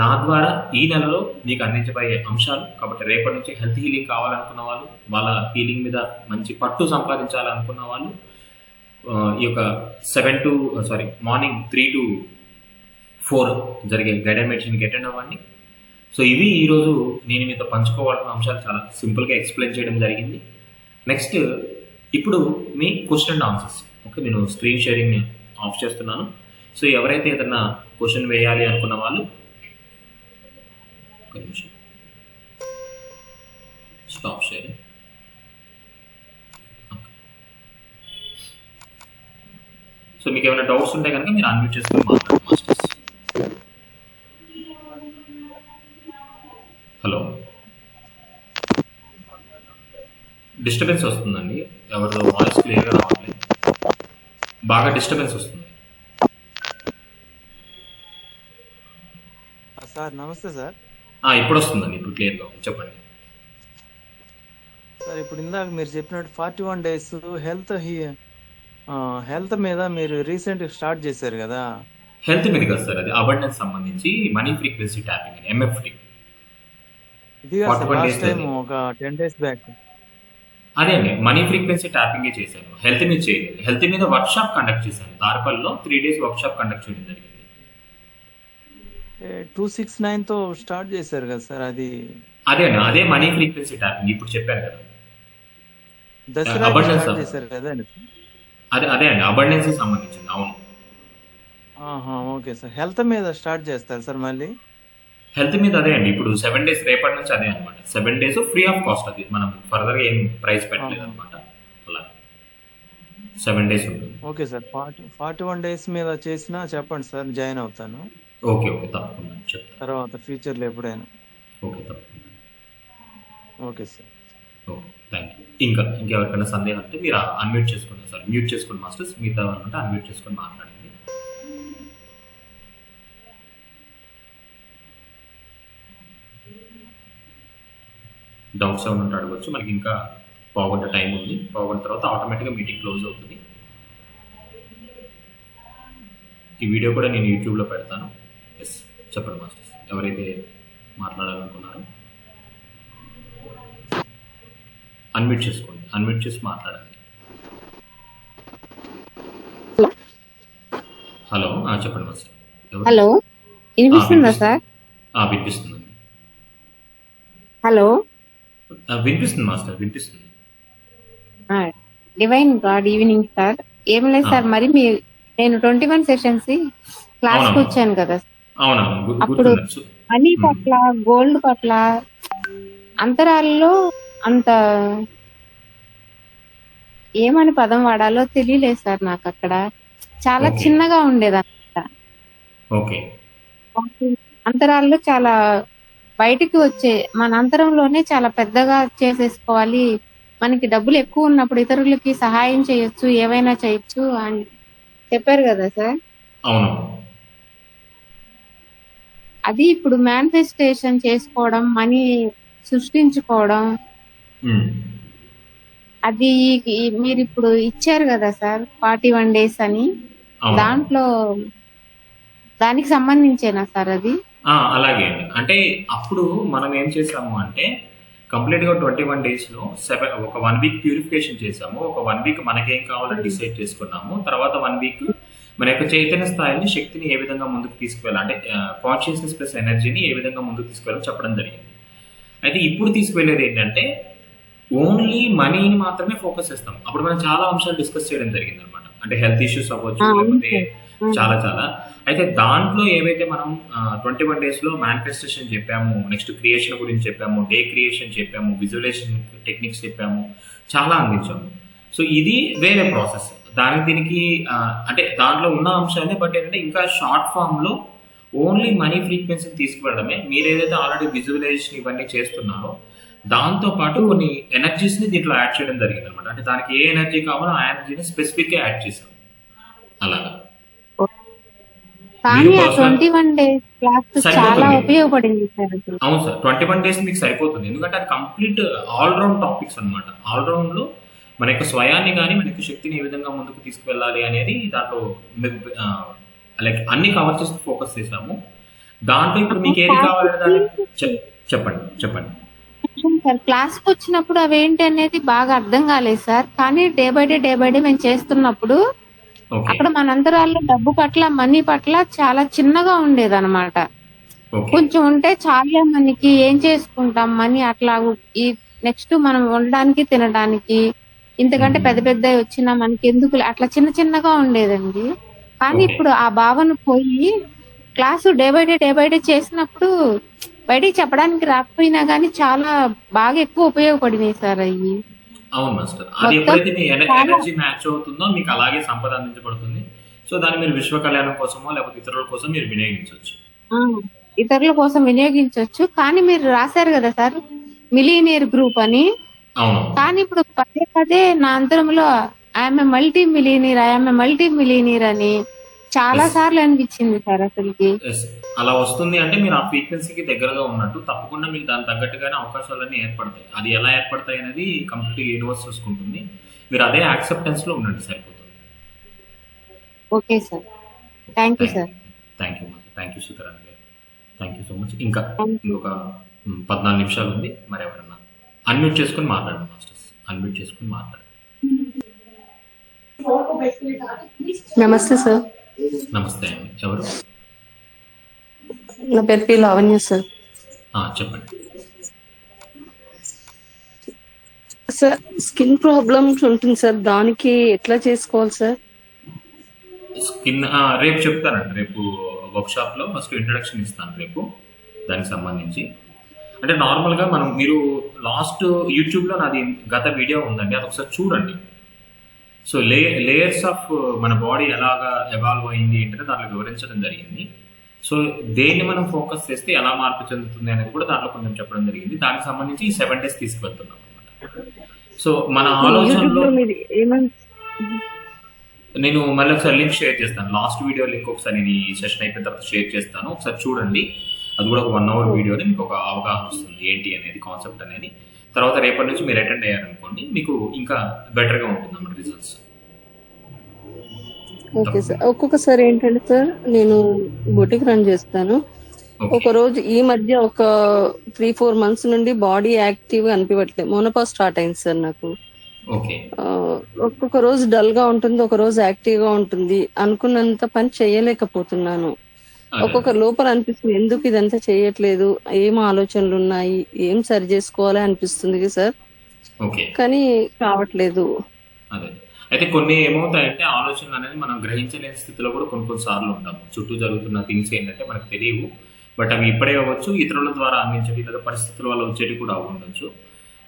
నా ద్వారా ఈ నెలలో మీకు అందించబోయే అంశాలు. కాబట్టి రేపటి నుంచి హెల్త్ హీలింగ్ కావాలనుకున్న వాళ్ళు, వాళ్ళ హీలింగ్ మీద మంచి పట్టు సంపాదించాలనుకున్న వాళ్ళు ఈ యొక్క మార్నింగ్ 3 to 4 జరిగే గైడెడ్ మెడిటేషన్కి అటెండ్ అవ్వండి. సో ఇవి ఈరోజు నేను మీతో పంచుకోవాల్సిన అంశాలు, చాలా సింపుల్గా ఎక్స్ప్లెయిన్ చేయడం జరిగింది. నెక్స్ట్ ఇప్పుడు మీ క్వశ్చన్ అండ్ ఆన్సర్స్. ఓకే, నేను స్క్రీన్ షేరింగ్ ఆఫ్ చేస్తున్నాను. సో ఎవరైతే ఏదైనా క్వశ్చన్ వేయాలి అనుకున్న వాళ్ళు ఒక నిమిషం స్టాప్ షేరింగ్. సో మీకు ఏమైనా డౌట్స్ ఉంటే కనుక మీరు అన్మ్యూట్ చేసుకొని మాట్లాడండి మాస్టర్స్. హలో, డిస్టర్బెన్స్ వస్తుందండి, ఎవరిదో వాయిస్ క్లియర్గా రావట్లేదు, బాగా డిస్టర్బెన్స్ వస్తుంది. సార్ నమస్తే సార్. ఇప్పుడు వస్తుందండి, ఇప్పుడు క్లియర్గా చెప్పండి సార్. ఇప్పుడు ఇందాక మీరు చెప్పినట్టు 41 days హెల్త్ మీద మీరు రీసెంట్ స్టార్ట్ చేశారు కదా. హెల్త్ మీద కదా సార్, అది అబండెన్స్ సంబంధించి మనీ ఫ్రీక్వెన్సీ ట్యాపింగ్ అని, MFT. ఇది లాస్ట్ టైం ఒక 10 days బ్యాక్ అదే అండి, మనీ ఫ్రీక్వెన్సీ ట్యాపింగే చేశాను. హెల్త్ మీద చేయలేదు. హెల్త్ మీద వర్క్ షాప్ కండక్ట్ చేశాను. తారపల్లిలో 3 days వర్క్ షాప్ కండక్ట్ చేయడం జరిగింది. 269 తో స్టార్ట్ చేశారు కదా సార్. అది అదే అండి, అదే మనీ ఫ్రీక్వెన్సీ ట్యాపింగ్ ఇప్పుడు చెప్పాను కదా. దసరా స్టార్ట్ చేశారు కదా. అదే అండి, అబండెన్స్ సంబంధించింది. అవును. Okay sir. హెల్త్ మీద స్టార్ట్ చేస్తారు సార్ మళ్ళీ. హెల్త్ మీద అదే అండి, ఇప్పుడు 7 days రేపటి నుంచి అదే అనమాట. 7 days ఫ్రీ ఆఫ్ కాస్ట్. అది మనం ఫర్దర్గా ఏం ప్రైస్ పెట్టలేదు అనమాట. అలా 7 days ఉంటుంది. Okay sir. 41 days మీద చేసినా చెప్పండి సార్, జాయిన్ అవుతాను. ఓకే తప్పకుండా చెప్తాను తర్వాత ఫ్యూచర్లో ఎప్పుడైనా. ఓకే తప్పకుండా. Okay sir. Okay, thank you. ఇంకెవరికైనా సందేహం అంటే మీరు అన్మ్యూట్ చేసుకోండి సార్. మ్యూట్ చేసుకోండి మాస్టర్స్, మిగతా వాళ్ళంటే అన్మ్యూట్ చేసుకొని మాట్లాడండి. డౌట్స్ ఏమైనా ఉంటే అడగవచ్చు. మనకి ఇంకా పావుగంట టైం ఉంది. పావుగంట తర్వాత ఆటోమేటిక్గా మీటింగ్ క్లోజ్ అవుతుంది. ఈ వీడియో కూడా నేను యూట్యూబ్లో పెడతాను. ఎస్, చెప్పండి మాస్టర్స్, ఎవరైతే మాట్లాడాలనుకున్నారో అన్మ్యూట్ చేసుకోండి, అన్మ్యూట్ చేసి మాట్లాడండి. హలో, చెప్పండి మాస్టర్. హలో, వినిపిస్తుందా సార్? వినిపిస్తుందండి. హలో, వినిపిస్తుంది మాస్టర్, వినిపిస్తుంది. Divine God evening sir. ఏం లేదు సార్, మరి నేను 21 సెషన్స్ క్లాస్ కి అవునమ్మా. వచ్చాను కదా. అవునవును అప్పుడు గుర్తుండొచ్చు. మనీ పట్ల, గోల్డ్ పట్ల అంతరాల్లో అంత ఏమని పదం వాడాలో తెలియలేదు సార్ నాకు. అక్కడ చాలా ఓకే. చిన్నగా ఉండేదన్నమాట. ఓకే. అంతరాల్లో చాలా బయటికి వచ్చే మన అంతరంలోనే చాలా పెద్దగా చేసేసుకోవాలి, మనకి డబ్బులు ఎక్కువ ఉన్నప్పుడు ఇతరులకి సహాయం చేయొచ్చు, ఏవైనా చేయొచ్చు అని చెప్పారు కదా సార్. అవును. అది ఇప్పుడు మేనిఫెస్టేషన్ చేసుకోవడం, మనీ సృష్టించుకోవడం, ఉమ్. అది మీరు ఇప్పుడు ఇచ్చారు కదా సార్ 41 days అని, అవును. దాంట్లో దానికి సంబంధించేనా సార్ అది? అలాగే అండి. అంటే అప్పుడు మనం ఏం చేసాము అంటే కంప్లీట్గా 21 డేస్లో ఒక 1 వీక్ ప్యూరిఫికేషన్ చేసాము. ఒక 1 వీక్ మనకేం కావాలో డిసైడ్ చేసుకున్నాము. తర్వాత 1 వీక్ మన యొక్క చైతన్య స్థాయిని, శక్తిని ఏ విధంగా ముందుకు తీసుకువెళ్ళాలి, అంటే కాన్షియస్నెస్ ప్లస్ ఎనర్జీని ఏ విధంగా ముందుకు తీసుకువెళ్ళాలో చెప్పడం జరిగింది. అయితే ఇప్పుడు తీసుకువెళ్ళేది ఏంటంటే ఓన్లీ మనీని మాత్రమే ఫోకస్ చేస్తాం. అప్పుడు మనం చాలా అంశాలు డిస్కస్ చేయడం జరిగింది అనమాట. అంటే హెల్త్ ఇష్యూస్ అవ్వచ్చు, లేకపోతే చాలా చాలా. అయితే దాంట్లో ఏవైతే మనం 21 డేస్లో మేనిఫెస్టేషన్ చెప్పాము, నెక్స్ట్ క్రియేషన్ గురించి చెప్పాము, డే క్రియేషన్ చెప్పాము, విజువలైజేషన్ టెక్నిక్స్ చెప్పాము, చాలా అందించాము. సో ఇది వేరే ప్రాసెస్. దీనికి అంటే దాంట్లో ఉన్న అంశాలే, బట్ ఏంటంటే ఇంకా షార్ట్ ఫామ్లో ఓన్లీ మనీ ఫ్రీక్వెన్సీని తీసుకువెళ్ళడమే. మీరు ఏదైతే ఆల్రెడీ విజువలైజేషన్ ఇవన్నీ చేస్తున్నారో దాంతో పాటు కొన్ని ఎనర్జీస్ని దీంట్లో యాడ్ చేయడం జరిగింది అనమాట. అంటే దానికి ఏ ఎనర్జీ కావాలో ఆ ఎనర్జీని స్పెసిఫిక్గా యాడ్ చేసాం అలాగా. కానీ ఆ 21 days క్లాస్ చాలా సరిపోతుంది. ఉపయోగపడింది సార్ అసలు. అవును సార్, 21 డేస్ మీకు సరిపోతుంది. ఎందుకంటే అది కంప్లీట్ ఆల్రౌండ్ టాపిక్స్ అనమాట. ఆల్రౌండ్లో మన యొక్క స్వయాన్ని కానీ మన యొక్క శక్తిని ఏ విధంగా ముందుకు తీసుకువెళ్ళాలి అనేది దాంట్లో లైక్ అన్ని కవర్ చేసి ఫోకస్ చేసాము. దాంట్లో ఇప్పుడు మీకు ఏది కావాలంటే చెప్పండి చెప్పండి. సార్ క్లాస్ కి వచ్చినప్పుడు అవేంటి అనేది బాగా అర్థం కాలేదు సార్. కానీ డే బై డే మేము చేస్తున్నప్పుడు ఓకే. అక్కడ మనంతరాల్లో డబ్బు పట్ల, మనీ పట్ల చాలా చిన్నగా ఉండేదన్నమాట. ఓకే. కొంచెం ఉంటే చాలా మనకి ఏం చేసుకుంటాం మనీ అట్లా. ఈ నెక్స్ట్ మనం ఉండడానికి, తినడానికి, ఇంతకంటే పెద్ద పెద్ద వచ్చినా మనకి ఎందుకు అట్లా చిన్న చిన్నగా ఉండేదండి. కానీ ఓకే. ఇప్పుడు ఆ భావన పోయి క్లాసు డే బై డే చేసినప్పుడు బయటికి చెప్పడానికి రాకపోయినా కానీ చాలా బాగా ఎక్కువ ఉపయోగపడినాయి సార్ అవి. అవును మాస్టర్. అది ఎప్పుడైతే మీ ఎనర్జీ మ్యాచ్ అవుతుందో మీకు అలాగే సంపద అందించబడుతుంది. సో దాన్ని మీరు విశ్వ కళ్యాణం కోసమో లేకపోతే ఇతరుల కోసం మీరు వినియోగించవచ్చు. ఇతరుల కోసం వినియోగించవచ్చు. కానీ మీరు రాశారు కదా సార్ మిలియనియర్ గ్రూప్ అని. అవును. కానీ ఇప్పుడు పదే పదే నా అంతరంలో ఐఎమ్ మల్టీ మిలియనీర్ అని చాలా సార్లు అనిపించింది సార్ అసలుకి. అలా వస్తుంది అంటే మీరు ఆ ఫ్రీక్వెన్సీకి దగ్గరగా ఉన్నట్టు. తప్పకుండా మీకు దాని తగ్గట్టుగానే అవకాశాలన్నీ ఏర్పడతాయి. అది ఎలా ఏర్పడతాయి అనేది కంప్లీట్ యూనివర్స్ చూసుకుంటుంది. మీరు అదే యాక్సెప్టెన్స్ లో ఉండండి, సరిపోతుంది. Okay sir, thank you sir. Thank you Sudharani గారు, థ్యాంక్ యూ సో మచ్. ఇంకొక 14 నిమిషాలు ఉంది. మరి ఎవరన్నా అన్మ్యూట్ చేసుకుని మాట్లాడండి మాస్టర్స్. అన్మ్యూట్ చేసుకుని మాట్లాడండి. నమస్తే సార్. నమస్తే అండి. ఎవరు? నా పేరు పి లావణ్య సార్. చెప్పండి సార్. స్కిన్ ప్రాబ్లమ్స్ ఉంటుంది సార్, దానికి ఎట్లా చేసుకోవాలి సార్? స్కిన్ రేపు చెప్తానండి. రేపు వర్క్షాప్ లో ఫస్ట్ ఇంట్రడక్షన్ ఇస్తాను రేపు దానికి సంబంధించి. అంటే నార్మల్గా మీరు లాస్ట్ యూట్యూబ్లో నాది గత వీడియో ఉందండి, అది ఒకసారి చూడండి. సో లేయర్స్ ఆఫ్ మన బాడీ ఎలాగా ఎవాల్వ్ అయింది ఏంటంటే దాంట్లో వివరించడం జరిగింది. సో దేన్ని మనం ఫోకస్ చేస్తే ఎలా మార్పు చెందుతుంది అనేది కూడా దాంట్లో కొంచెం చెప్పడం జరిగింది. దానికి సంబంధించి ఈ 7 days తీసుకువెళ్తున్నాం అనమాట. సో మన ఆలోచనలో నేను మళ్ళీ ఒకసారి లింక్ షేర్ చేస్తాను. లాస్ట్ వీడియో లింక్ ఒకసారి నేను ఈ సెషన్ అయిపోయిన తర్వాత షేర్ చేస్తాను, ఒకసారి చూడండి. అది కూడా ఒక 1 hour వీడియోని మీకు ఒక అవగాహన వస్తుంది ఏంటి అనేది, కాన్సెప్ట్ అనేది. తర్వాత రేపటి నుంచి మీరు అటెండ్ అయ్యారనుకోండి మీకు ఇంకా బెటర్గా ఉంటుంది అన్నమాట రిజల్ట్స్. Okay sir. ఒక్కొక్కసారి ఏంటంటే సార్ నేను బొటిక్ రన్ చేస్తాను. ఒక రోజు ఈ మధ్య ఒక 3-4 months నుండి బాడీ యాక్టివ్ గా అనిపించట్లేదు. మోనోపాజ్ స్టార్ట్ అయింది సార్ నాకు. ఒక్కొక్క రోజు డల్ గా ఉంటుంది, ఒక రోజు యాక్టివ్ గా ఉంటుంది. అనుకున్నంత పని చేయలేకపోతున్నాను. ఒక్కొక్క లోపల అనిపిస్తుంది ఎందుకు ఇదంతా చేయట్లేదు, ఏం ఆలోచనలు ఉన్నాయి, ఏం సరి చేసుకోవాలి అనిపిస్తుంది సార్, కానీ కావట్లేదు. అదే అయితే కొన్ని ఏమవుతాయంటే ఆలోచనలు అనేది మనం గ్రహించలేని స్థితిలో కూడా కొన్ని సార్లు ఉంటాం. చుట్టూ జరుగుతున్న థింగ్స్ ఏంటంటే మనకు తెలియవు, బట్ అవి ఇప్పుడే అవ్వచ్చు, ఇతరుల ద్వారా అందించేవి లేదా పరిస్థితుల వల్ల వచ్చేవి కూడా ఉండొచ్చు.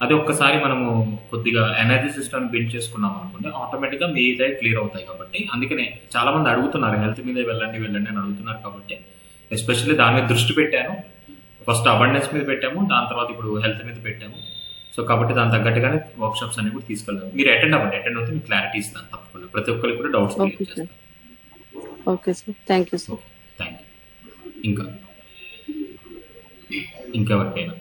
అదే ఒక్కసారి మనము కొద్దిగా ఎనర్జీ సిస్టమ్ బిల్డ్ చేసుకున్నాం అనుకుంటే ఆటోమేటిక్గా మీదే క్లియర్ అవుతాయి. కాబట్టి అందుకనే చాలా మంది అడుగుతున్నారు హెల్త్ మీద వెళ్ళండి అని అడుగుతున్నారు. కాబట్టి ఎస్పెషల్లీ దాని మీద దృష్టి పెట్టాను. ఫస్ట్ అబండెన్స్ మీద పెట్టాము, దాని తర్వాత ఇప్పుడు హెల్త్ మీద పెట్టాము. సో కాబట్టి దాని తగ్గట్టుగానే వర్క్షాప్స్ అనేవి కూడా తీసుకెళ్తాం. మీరు అటెండ్ అవుతే మీకు క్లారిటీ ఇస్తాను తప్పకుండా. ప్రతి ఒక్కరికి కూడా డౌట్స్ క్లియర్ చేస్తాను. Okay sir, thank you sir. Thank you. ఇంకెవరికైనా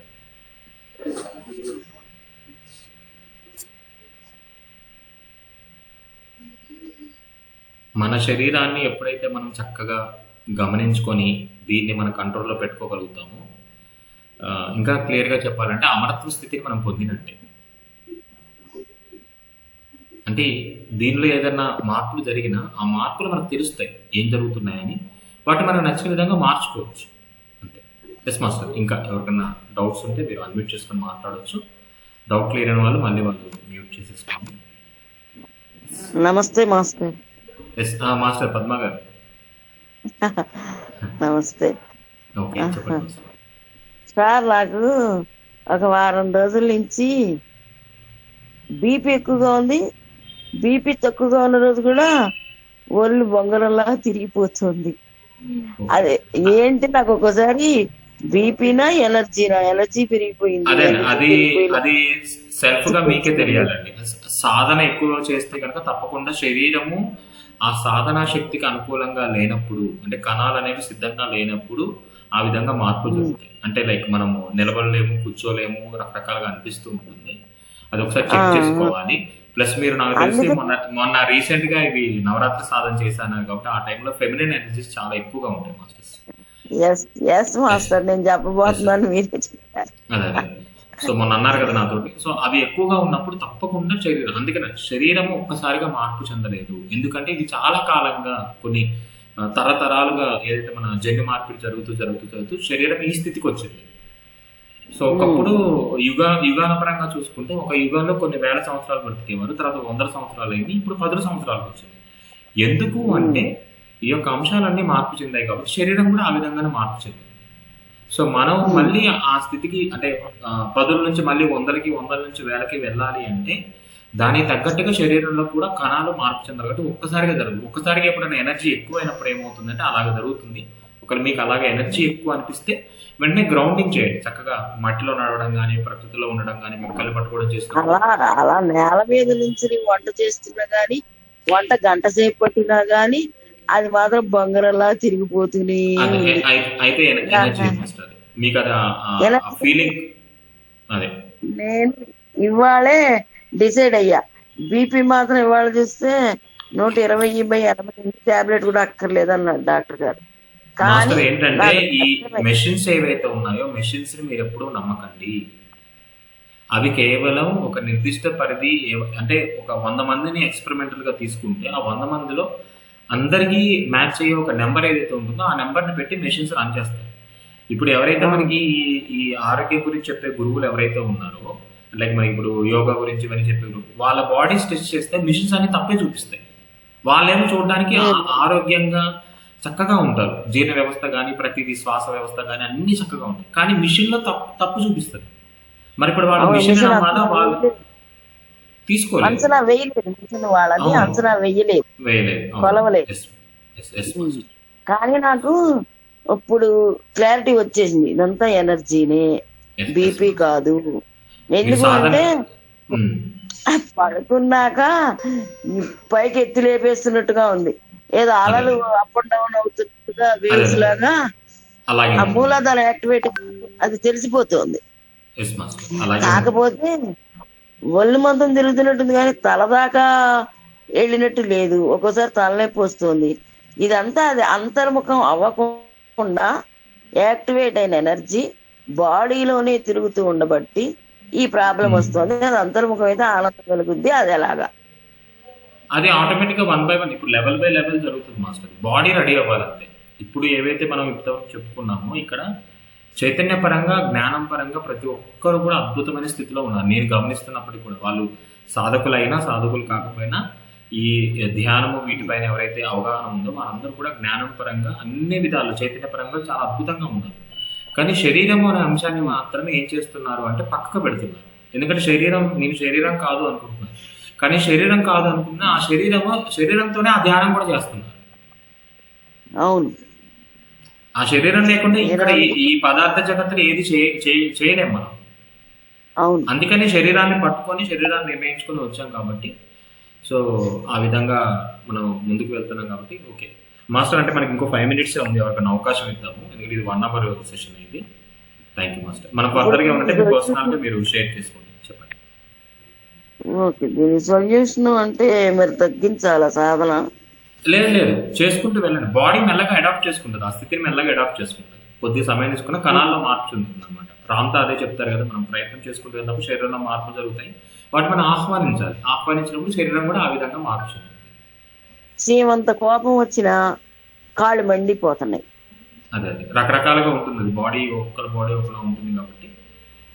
మన శరీరాన్ని ఎప్పుడైతే మనం చక్కగా గమనించుకొని దీన్ని మన కంట్రోల్లో పెట్టుకోగలుగుతామో, ఇంకా క్లియర్గా చెప్పాలంటే అమరత్వ స్థితిని మనం పొందినట్టే. అంటే దీనిలో ఏదైనా మార్పులు జరిగినా ఆ మార్పులు మనకు తెలుస్తాయి ఏం జరుగుతున్నాయని, వాటిని మనకు నచ్చిన విధంగా మార్చుకోవచ్చు అంతే. ఎస్ మాస్టర్, ఇంకా ఎవరికైనా డౌట్స్ ఉంటే మీరు అన్మ్యూట్ చేసుకొని మాట్లాడవచ్చు. డౌట్ క్లియర్ అయిన వాళ్ళు మళ్ళీ వాళ్ళు మ్యూట్ చేసేసుకోండి. నమస్తే మాస్టర్. ఎస్ మాస్టర్ పద్మ గారు. నమస్తే ఓకే, చెప్పండి సార్. నాకు ఒక వారం రోజుల నుంచి బీపీ ఎక్కువగా ఉంది. బీపీ తక్కువగా ఉన్న రోజు కూడా ఒళ్ళు బొంగరంలా తిరిగిపోతుంది. అదే ఏంటి, నాకు ఒక్కోసారి బీపీనా ఎనర్జీ పెరిగిపోయింది. అదే అది సెల్ఫ్ గా మీకే తెలియాలండి. సాధన ఎక్కువ చేస్తే కనుక తప్పకుండా శరీరము ఆ సాధనా శక్తికి అనుకూలంగా లేనప్పుడు, అంటే కణాలు అనేవి సిద్ధంగా లేనప్పుడు ఆ విధంగా మార్పులు జరుగుతాయి. అంటే లైక్ మనము నిలబడలేము, కూర్చోలేము, రకరకాలుగా అనిపిస్తూ ఉంటుంది. అది ఒకసారి చెక్ చేసుకోవాలి. ప్లస్ మీరు నాకు తెలిసి మొన్న రీసెంట్ గా ఇవి నవరాత్రి సాధన చేశాను కాబట్టి ఆ టైంలో ఫెమినిన్ ఎనర్జీస్ చాలా ఎక్కువగా ఉంటాయి మాస్టర్స్. మాస్టర్ నేను చెప్పబోతున్నాను, మీరే చెప్పారు. అదే సో మొన్న అన్నారు కదా నాతోటి. సో అవి ఎక్కువగా ఉన్నప్పుడు తప్పకుండా శరీరం, అందుకని శరీరము ఒక్కసారిగా మార్పు చెందలేదు. ఎందుకంటే ఇది చాలా కాలంగా కొన్ని తరతరాలుగా ఏదైతే మన జన్యు మార్పిడి జరుగుతూ శరీరం ఈ స్థితికి వచ్చింది. సో ఒకప్పుడు యుగాల పరంగా చూసుకుంటే ఒక యుగంలో కొన్ని వేల సంవత్సరాలు బ్రతికేవారు, తర్వాత 100 సంవత్సరాలు అయింది, ఇప్పుడు 10 సంవత్సరాలకు వచ్చింది. ఎందుకు అంటే ఈ యొక్క అంశాలన్నీ మార్పు చెందాయి కాబట్టి శరీరం కూడా ఆ విధంగానే మార్పు చెందింది. సో మనం మళ్ళీ ఆ స్థితికి, అంటే 10 నుంచి మళ్ళీ 100కి, 100 నుంచి 1000కి వెళ్ళాలి అంటే దానికి తగ్గట్టుగా శరీరంలో కూడా కణాలు మార్పు చెందాలి. కాబట్టి ఒక్కసారిగా జరగదు. ఒక్కసారిగా ఎప్పుడైనా ఎనర్జీ ఎక్కువైనప్పుడు ఏమవుతుందంటే అలాగే జరుగుతుంది. ఒకవేళ మీకు అలాగే ఎనర్జీ ఎక్కువ అనిపిస్తే వెంటనే గ్రౌండింగ్ చేయండి. చక్కగా మట్టిలో నడవడం కానీ, ప్రకృతిలో ఉండడం కానీ, మొక్కలు పట్టుకోవడం చేస్తున్నా, అలా నేల మీద నుంచి వంట చేస్తున్నా గానీ, వంట గంట సేపు పట్టినా గానీ అది మాత్రం బంగారంలా తిరిగిపోతుంది. అయితే ఎనర్జీ వస్తుంది మీకు. అది ఫీలింగ్. అదే నేను ఇవాళే డిసైడ్ అయ్యా, బీపీ మాత్రం ఇవాళ చూస్తే 120/80 టాబ్లెట్ కూడా అక్కర్లేదు అన్నాడు డాక్టర్ గారు. కానీ ఏంటంటే ఈ మెషిన్స్ ఏవైతే ఉన్నాయో మెషిన్స్ ని మీరు ఎప్పుడూ నమ్మకండి. అవి కేవలం ఒక నిర్దిష్ట పరిధి, అంటే ఒక 100 మందిని ఎక్స్పెరిమెంటల్ గా తీసుకుంటే ఆ 100 మందిలో అందరికీ మ్యాచ్ అయ్యే ఒక నెంబర్ ఏదైతే ఉంటుందో ఆ నెంబర్ని పెట్టి మెషిన్స్ రన్ చేస్తాయి. ఇప్పుడు ఎవరైతే మనకి ఈ ఆరోగ్యం గురించి చెప్పే గురువులు ఎవరైతే ఉన్నారో, లైక్ మరి ఇప్పుడు యోగా గురించి ఇవన్నీ చెప్పే గురువు, వాళ్ళ బాడీ స్ట్రెచ్ చేస్తే మిషన్స్ అన్ని తప్పే చూపిస్తాయి. వాళ్ళేమో చూడడానికి ఆరోగ్యంగా చక్కగా ఉంటారు. జీర్ణ వ్యవస్థ కానీ, ప్రతిదీ శ్వాస వ్యవస్థ కానీ అన్ని చక్కగా ఉంటాయి. కానీ మిషన్ లో తప్పు చూపిస్తారు. మరి ఇప్పుడు వాళ్ళ మిషన్ అన్నమాట వాళ్ళు తీసుకోలేదు, అంచనా వేయలేదు, కొలవలేదు. కానీ నాకు ఇప్పుడు క్లారిటీ వచ్చేసింది, ఇదంతా ఎనర్జీనే, బీపీ కాదు. ఎందుకు అంటే పడుకున్నాక పైకి ఎత్తి లేపేస్తున్నట్టుగా ఉంది, ఏదో అలలు అప్ అండ్ డౌన్ అవుతున్నట్టుగా వేవ్స్ లాగా ఆ మూలాధార యాక్టివేట్ అది తెలిసిపోతుంది. కాకపోతే ఒళ్ళు మొత్తం తిరుగుతున్నట్టుంది కానీ తల దాకా వెళ్ళినట్టు లేదు. ఒక్కోసారి తలనొప్పి వస్తుంది. ఇదంతా అది అంతర్ముఖం అవ్వకుండా యాక్టివేట్ అయిన ఎనర్జీ బాడీలోనే తిరుగుతూ ఉండబట్టి ఈ ప్రాబ్లం వస్తుంది. అది అంతర్ముఖం అయితే ఆనందం కలుగుద్ది. అది ఎలాగా అది ఆటోమేటిక్ గా 1 by 1 ఇప్పుడు లెవెల్ బై లెవెల్ జరుగుతుంది మాస్టర్. బాడీ రెడీ అవ్వాలంటే ఇప్పుడు ఏవైతే మనం ఇంతవరకు చెప్పుకున్నామో ఇక్కడ చైతన్య పరంగా, జ్ఞానం పరంగా ప్రతి ఒక్కరు కూడా అద్భుతమైన స్థితిలో ఉన్నారు. నేను గమనిస్తున్నప్పటికీ కూడా వాళ్ళు సాధకులైనా సాధకులు కాకపోయినా ఈ ధ్యానము వీటిపైన ఎవరైతే అవగాహన ఉందో వాళ్ళందరూ కూడా జ్ఞానం పరంగా అన్ని విధాలు చైతన్య పరంగా చాలా అద్భుతంగా ఉన్నారు. కానీ శరీరం అనే అంశాన్ని మాత్రమే ఏం చేస్తున్నారు అంటే పక్కకు పెడుతున్నారు. ఎందుకంటే నేను శరీరం కాదు అనుకుంటున్నాను, కానీ శరీరం కాదు అనుకున్నా ఆ శరీరంతోనే ఆ ధ్యానం కూడా చేస్తున్నారు. అవును, ఆ శరీరం లేకుండా ఇక్కడ ఈ పదార్థ జగత్తులు ఏది చేయలేం మనం. అవును, అందుకని శరీరాన్ని పట్టుకొని శరీరాన్ని నిర్ణయించుకొని వచ్చాం కాబట్టి సో ఆ విధంగా మనం ముందుకు వెళ్తున్నాం కాబట్టి ఓకే మాస్టర్. అంటే మనకి ఇంకో 5 minutes ఉంది, ఎవరికైనా అవకాశం ఇద్దాము, ఎందుకంటే ఇది 1 hour సెషన్ ఇది. Thank you master. మనకు ఫర్దర్గా ఉంటే మీ పర్సనల్గా మీరు షేర్ చేసుకోండి, చెప్పండి. ఓకే. దీని సొల్యూషన్ అంటే మరి తగ్గించాలా సాధన? లేదు, చేసుకుంటూ వెళ్ళండి. బాడీ మెల్లగా అడాప్ట్ చేసుకుంటుంది, ఆ స్థితిని మెల్లగా అడాప్ట్ చేసుకుంటుంది. కొద్ది సమయం తీసుకున్న కణాల్లో మార్పు ఉంటుంది అనమాట. రామ్తో అదే చెప్తారు కదా, మనం ప్రయత్నం చేసుకుంటూ వెళ్ళినప్పుడు శరీరంలో మార్పులు జరుగుతాయి. వాటి మనం ఆహ్వానించాలి. ఆహ్వానించినప్పుడు శరీరం కూడా ఆ విధంగా మార్చుంది. సీమంత కోపం వచ్చినా కాళ్ళు మండిపోతున్నాయి. అదే రకరకాలుగా ఉంటుంది బాడీ, ఒక్కొక్కరి బాడీ ఒకలా ఉంటుంది కాబట్టి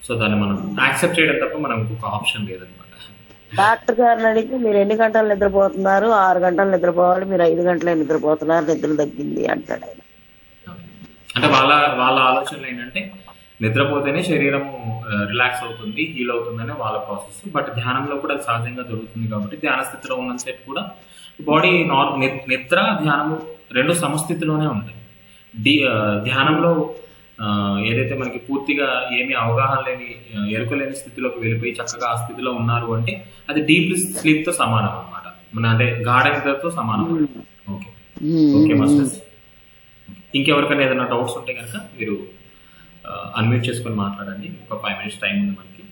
సో దాన్ని మనం యాక్సెప్ట్ చేయడం తప్ప మనం ఇంకొక ఆప్షన్ లేదనమాట. డాక్టర్ గారిని అడిగితే మీరు ఎన్ని గంటలు నిద్రపోతున్నారు? 6 గంటలు నిద్రపోవాలి, మీరు 5 గంటలే నిద్రపోతున్నారు, నిద్ర తగ్గింది అంటాడు ఆయన. అంటే వాళ్ళ ఆలోచనలు ఏంటంటే నిద్రపోతేనే శరీరము రిలాక్స్ అవుతుంది, హీల్ అవుతుందనే వాళ్ళ ప్రాసెస్. బట్ ధ్యానంలో కూడా అది సహజంగా జరుగుతుంది కాబట్టి ధ్యాన స్థితిలో ఉన్నంతసేపు కూడా బాడీ నిద్ర ధ్యానము రెండు సమస్థితిలోనే ఉంటాయి. ధ్యానంలో ఏదైతే మనకి పూర్తిగా ఏమీ అవగాహన లేని ఎరుకలేని స్థితిలోకి వెళ్ళిపోయి చక్కగా ఆ స్థితిలో ఉన్నారు అంటే అది డీప్ స్లీప్ తో సమానం అనమాట. మన అంటే గాఢ నిద్రతో సమానం. ఓకే మాస్టర్స్, ఇంకెవరికైనా ఏదైనా డౌట్స్ ఉంటే కనుక మీరు అన్మ్యూట్ చేసుకొని మాట్లాడండి. ఒక 5 minutes టైం ఉంది మనకి.